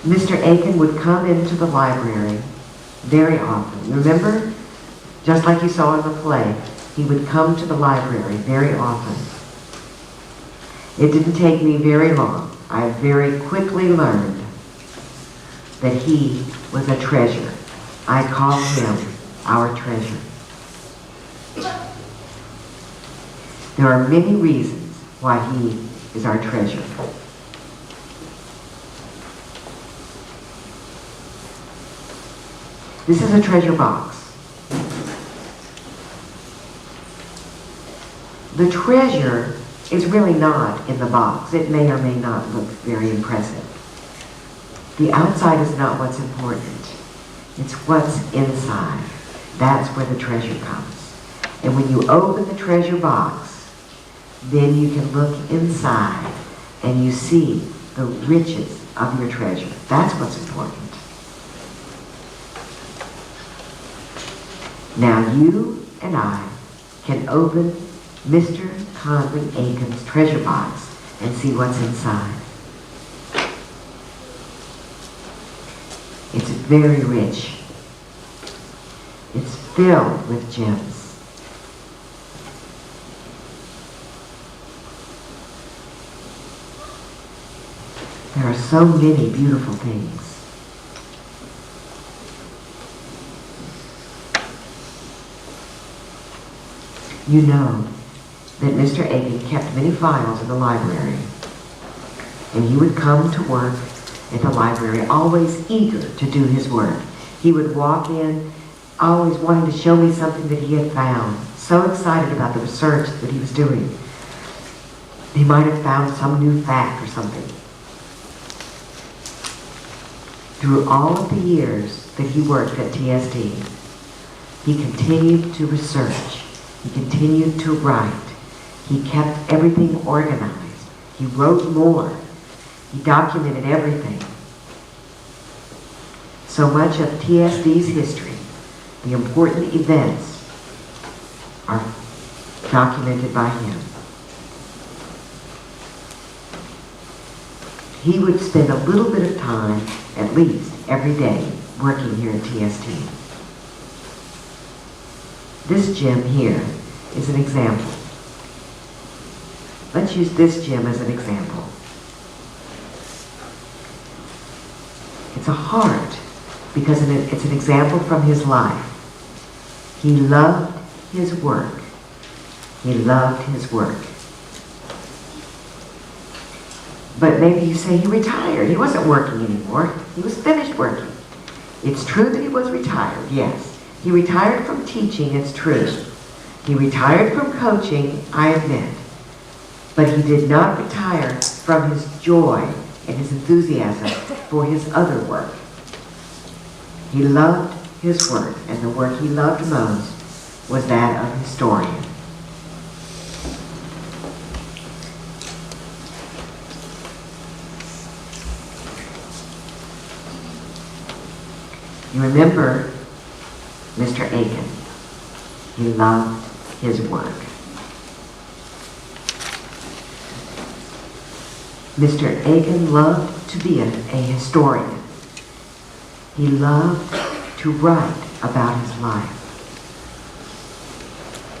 S4: Mr. Akin would come into the library very often. Remember? Just like you saw in the play, he would come to the library very often. It didn't take me very long. I very quickly learned that he was a treasure. I call him our treasure. There are many reasons why he is our treasure. This is a treasure box. The treasure is really not in the box. It may or may not look very impressive. The outside is not what's important. It's what's inside. That's where the treasure comes. And when you open the treasure box, then you can look inside and you see the riches of your treasure. That's what's important. Now you and I can open Mr. Conley Akin's treasure box and see what's inside. It's very rich. It's filled with gems. There are so many beautiful things. You know that Mr. Akin kept many files in the library, and he would come to work at the library always eager to do his work. He would walk in always wanting to show me something that he had found, so excited about the research that he was doing. He might have found some new fact or something. Through all of the years that he worked at TSD, he continued to research. He continued to write. He kept everything organized. He wrote more. He documented everything. So much of TSD's history, the important events, are documented by him. He would spend a little bit of time, at least every day, working here at TSD. This gem here is an example. Let's use this gem as an example. It's a heart because it's an example from his life. He loved his work. He loved his work. But maybe you say he retired. He wasn't working anymore. He was finished working. It's true that he was retired, yes. He retired from teaching, it's true. He retired from coaching, I admit. But he did not retire from his joy and his enthusiasm for his other work. He loved his work, and the work he loved most was that of historian. You remember Mr. Akin. He loved his work. Mr. Akin loved to be a historian. He loved to write about his life.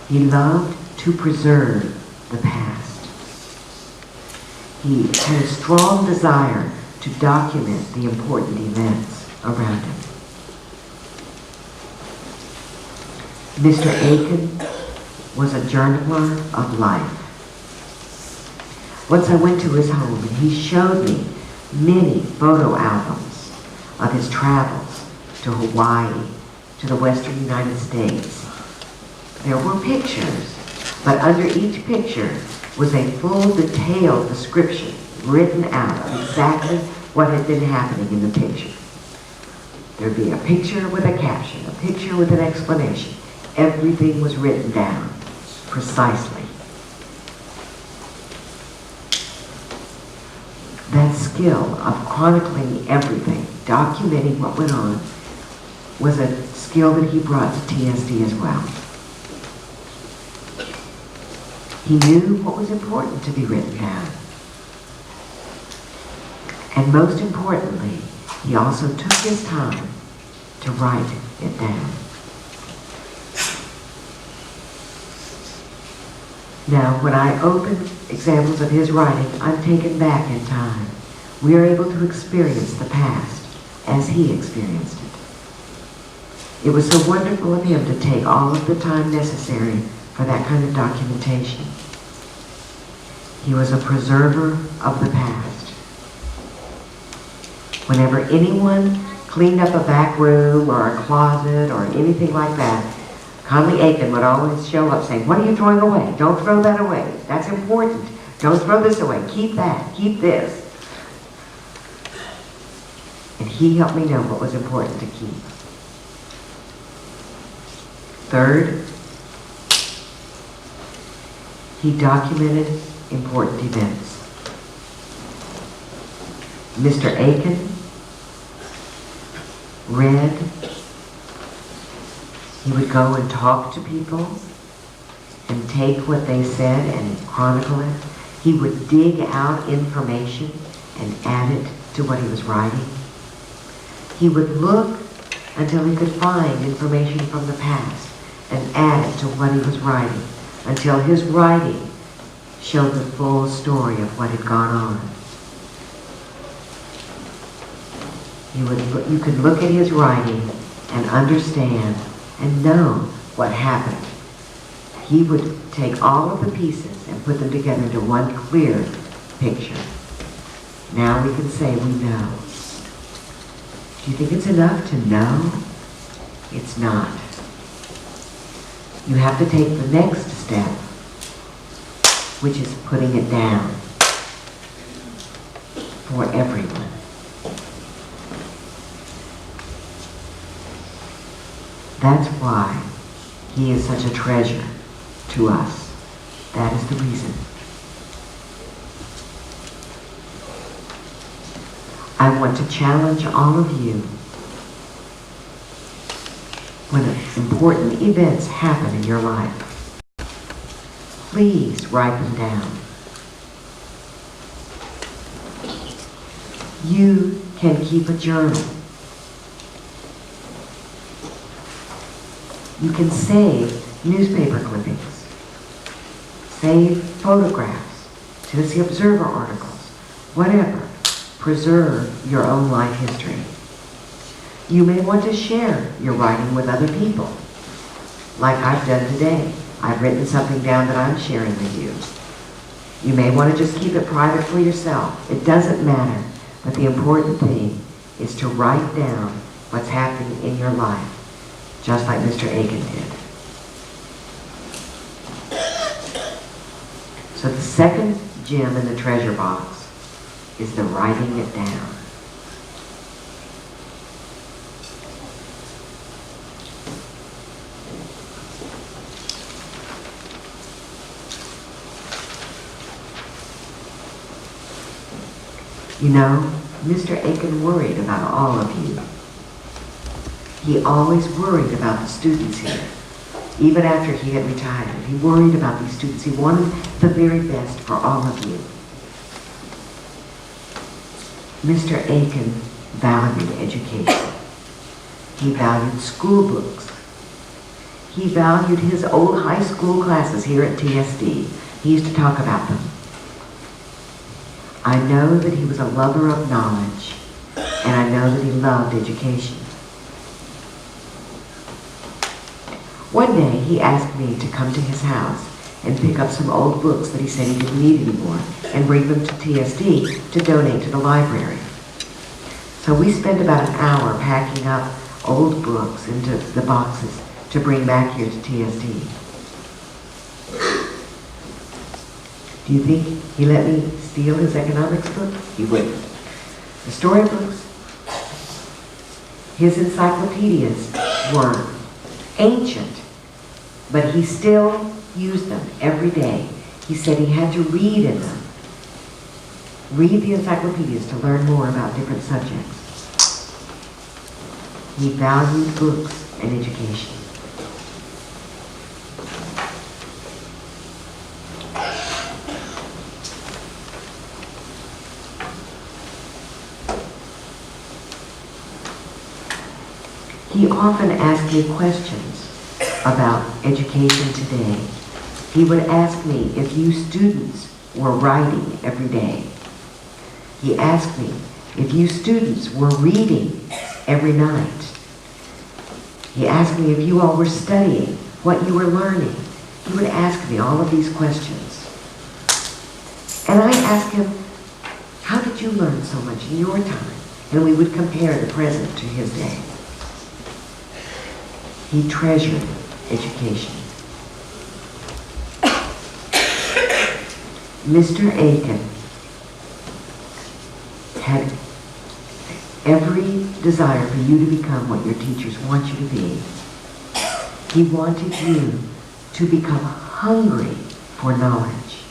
S4: He loved to preserve the past. He had a strong desire to document the important events around him. Mr. Akin was a journaler of life. Once I went to his home and he showed me many photo albums of his travels to Hawaii, to the western United States. There were pictures, but under each picture was a full detailed description written out of exactly what had been happening in the picture. There'd be a picture with a caption, a picture with an explanation. Everything was written down precisely. That skill of chronicling everything, documenting what went on, was a skill that he brought to TSD as well. He knew what was important to be written down. And most importantly, he also took his time to write it down. Now, when I open examples of his writing, I'm taken back in time. We are able to experience the past as he experienced it. It was so wonderful of him to take all of the time necessary for that kind of documentation. He was a preserver of the past. Whenever anyone cleaned up a back room or a closet or anything like that, Conley Akin would always show up saying, "What are you throwing away? Don't throw that away. That's important. Don't throw this away. Keep that. Keep this." And he helped me know what was important to keep. Third, he documented important events. Mr. Akin read. He would go and talk to people and take what they said and chronicle it. He would dig out information and add it to what he was writing. He would look until he could find information from the past and add it to what he was writing, until his writing showed the full story of what had gone on. You could look at his writing and understand and know what happened. He would take all of the pieces and put them together into one clear picture. Now we can say we know. Do you think it's enough to know? It's not. You have to take the next step, which is putting it down for everyone. That's why he is such a treasure to us. That is the reason. I want to challenge all of you, when important events happen in your life, please write them down. You can keep a journal. You can save newspaper clippings, save photographs, Tennessee Observer articles, whatever. Preserve your own life history. You may want to share your writing with other people, like I've done today. I've written something down that I'm sharing with you. You may want to just keep it private for yourself. It doesn't matter, but the important thing is to write down what's happening in your life, just like Mr. Akin did. So the second gem in the treasure box is the writing it down. You know, Mr. Akin worried about all of you. He always worried about the students here. Even after he had retired, he worried about these students. He wanted the very best for all of you. Mr. Akin valued education. He valued school books. He valued his old high school classes here at TSD. He used to talk about them. I know that he was a lover of knowledge, and I know that he loved education. One day, he asked me to come to his house and pick up some old books that he said he didn't need anymore and bring them to TSD to donate to the library. So we spent about an hour packing up old books into the boxes to bring back here to TSD. Do you think he let me steal his economics book? He wouldn't. The storybooks, his encyclopedias were ancient, but he still used them every day. He said he had to read in them. Read the encyclopedias to learn more about different subjects. He valued books and education. He often asked me questions about education today. He would ask me if you students were writing every day. He asked me if you students were reading every night. He asked me if you all were studying, what you were learning. He would ask me all of these questions. And I asked him, how did you learn so much in your time? And we would compare the present to his day. He treasured education. Mr. Akin had every desire for you to become what your teachers want you to be. He wanted you to become hungry for knowledge.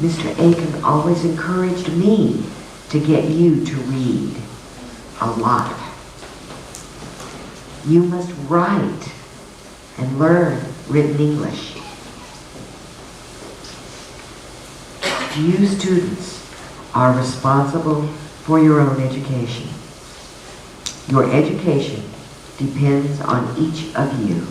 S4: Mr. Akin always encouraged me to get you to read a lot. You must write and learn written English. You students are responsible for your own education. Your education depends on each of you.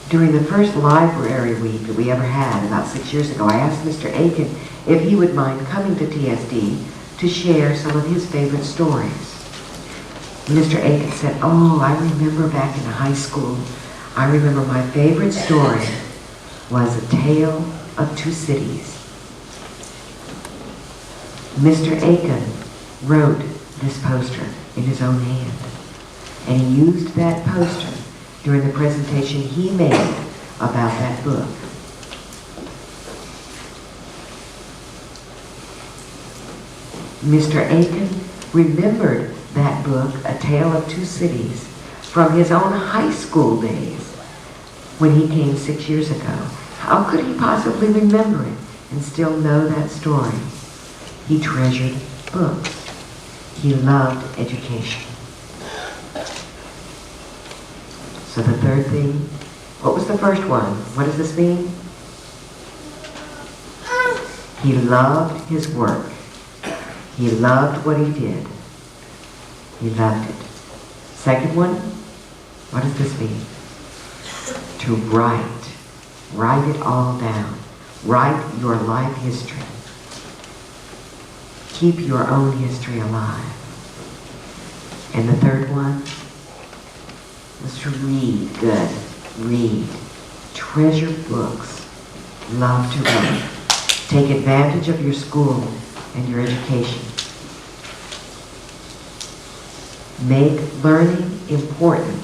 S4: During the first library week that we ever had, about 6 years ago, I asked Mr. Akin if he would mind coming to TSD to share some of his favorite stories. Mr. Akin said, "Oh, I remember back in high school, I remember my favorite story was A Tale of Two Cities." Mr. Akin wrote this poster in his own hand, and he used that poster during the presentation he made about that book. Mr. Akin remembered that book, A Tale of Two Cities, from his own high school days when he came 6 years ago. How could he possibly remember it and still know that story? He treasured books. He loved education. So the third thing, what was the first one? What does this mean? He loved his work. He loved what he did. He loved it. Second one, what does this mean? To write. Write it all down. Write your life history. Keep your own history alive. And the third one was to read. Good. Read. Treasure books. Love to read. Take advantage of your school and your education. Make learning important,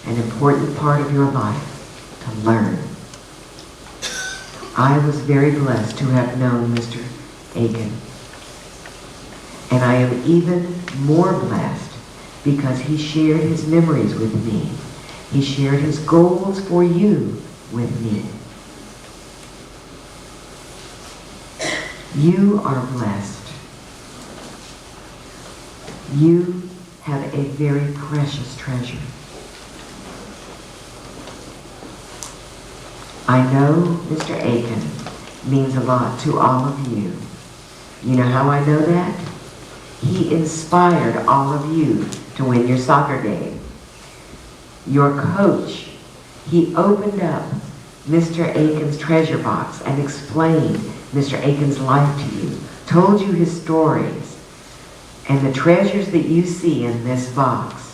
S4: an important part of your life, to learn. I was very blessed to have known Mr. Akin. And I am even more blessed because he shared his memories with me. He shared his goals for you with me. You are blessed. You have a very precious treasure. I know Mr. Akin means a lot to all of you. You know how I know that? He inspired all of you to win your soccer game. Your coach, he opened up Mr. Akin's treasure box and explained Mr. Akin's life to you, told you his stories, and the treasures that you see in this box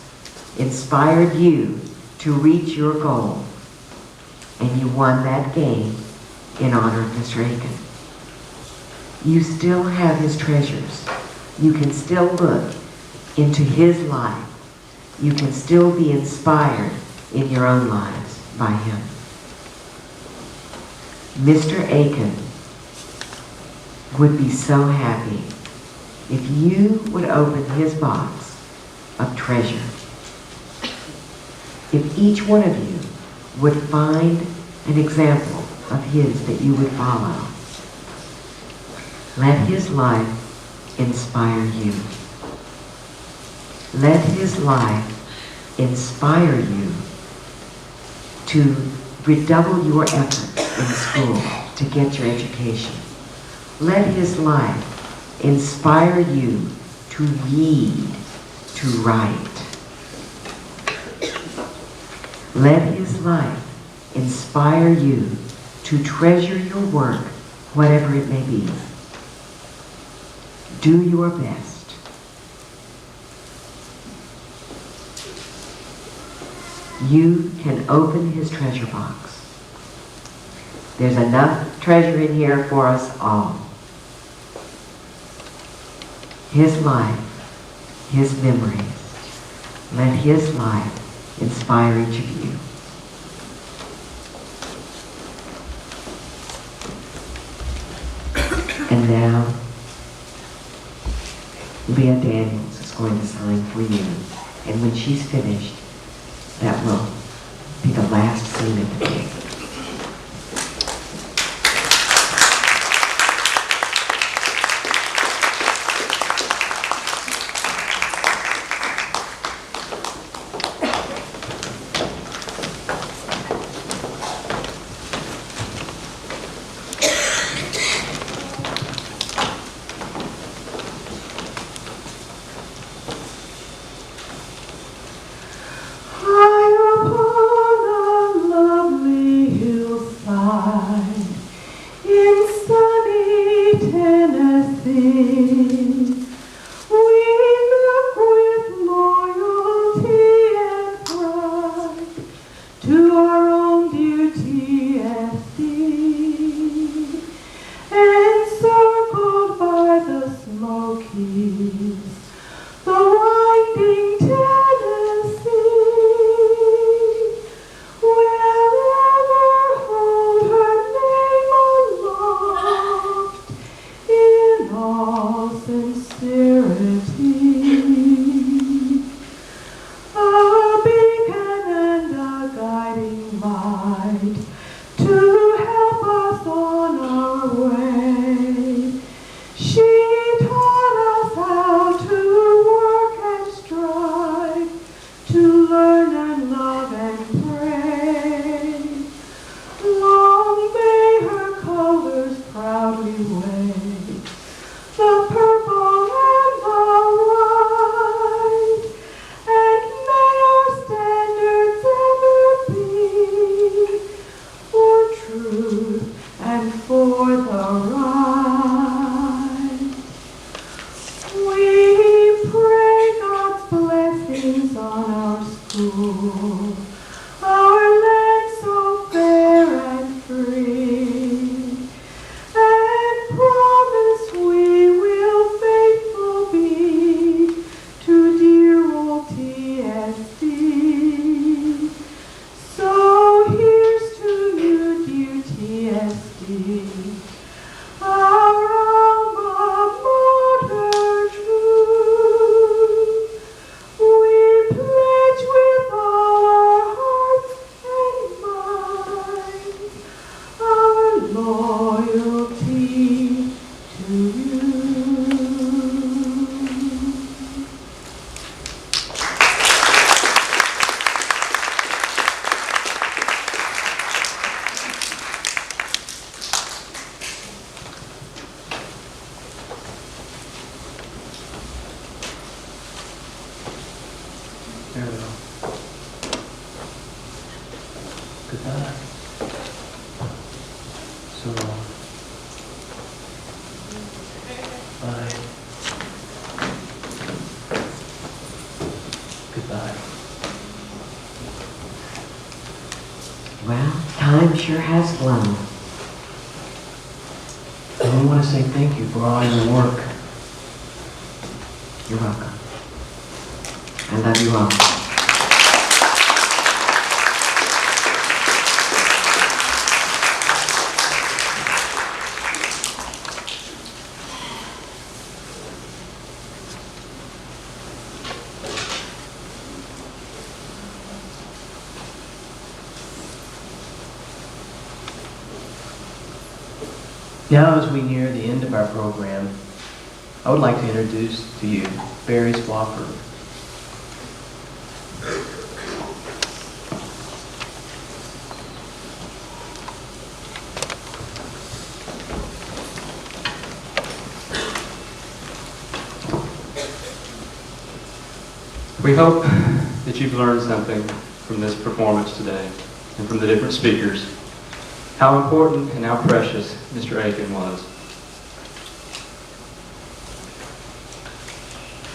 S4: inspired you to reach your goal, and you won that game in honor of Mr. Akin. You still have his treasures. You can still look into his life. You can still be inspired in your own lives by him. Mr. Akin would be so happy if you would open his box of treasure. If each one of you would find an example of his that you would follow. Let his life inspire you. Let his life inspire you to redouble your efforts in school to get your education. Let his life inspire you to read, to write. Let his life inspire you to treasure your work, whatever it may be. Do your best. You can open his treasure box. There's enough treasure in here for us all. His life, his memories. Let his life inspire each of you. And now, Leighya Daniels is going to sign for you. And when she's finished, that will be the last scene of the day. High upon a lovely
S6: truth and for the right. We pray God's blessings on our school, our land so fair and free, and promise we will faithful be to dear old TSD. So here's to you, dear TSD, our alma mater true. We pledge with all our hearts and minds our loyalty to you.
S2: There we go. Goodbye. So long. Bye. Goodbye.
S4: Well, time sure has flown.
S2: And we want to say thank you for all your work.
S4: You're welcome. I love you all.
S2: Now, as we near the end of our program, I would like to introduce to you Barry Swafford.
S7: We hope that you've learned something from this performance today and from the different speakers, how important and how precious Mr. Akin was.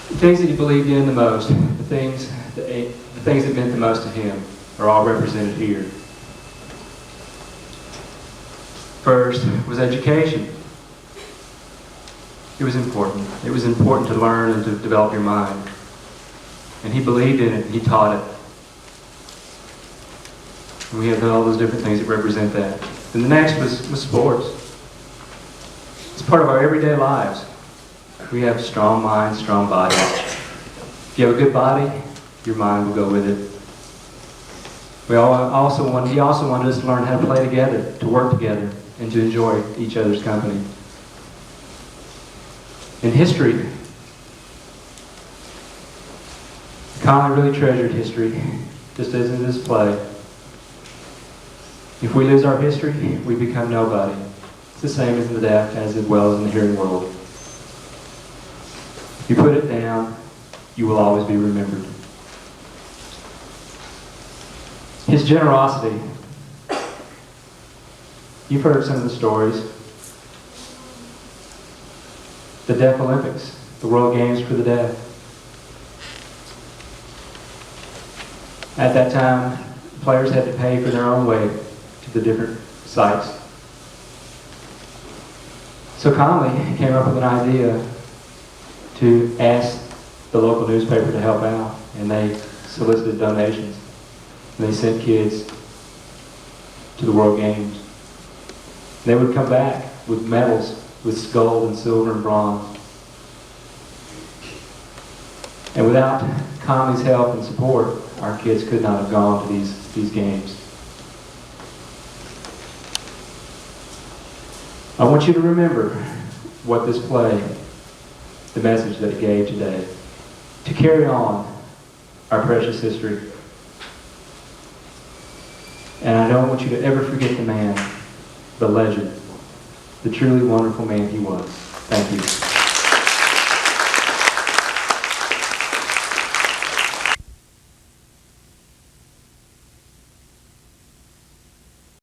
S7: The things that he believed in the most, the things that meant the most to him are all represented here. First was education. It was important. It was important to learn and to develop your mind. And he believed in it, and he taught it. And we have all those different things that represent that. And the next was sports. It's part of our everyday lives. We have strong minds, strong bodies. If you have a good body, your mind will go with it. He also wanted us to learn how to play together, to work together, and to enjoy each other's company. In history, Conley really treasured history, just as in this play. If we lose our history, we become nobody. It's the same as in the deaf as well as in the hearing world. If you put it down, you will always be remembered. His generosity. You've heard some of the stories. The Deaf Olympics, the World Games for the Deaf. At that time, players had to pay for their own way to the different sites. So Conley came up with an idea to ask the local newspaper to help out, and they solicited donations. And they sent kids to the World Games. They would come back with medals, with gold and silver and bronze. And without Conley's help and support, our kids could not have gone to these games. I want you to remember what this play, the message that it gave today, to carry on our precious history. And I don't want you to ever forget the man, the legend, the truly wonderful man he was. Thank you.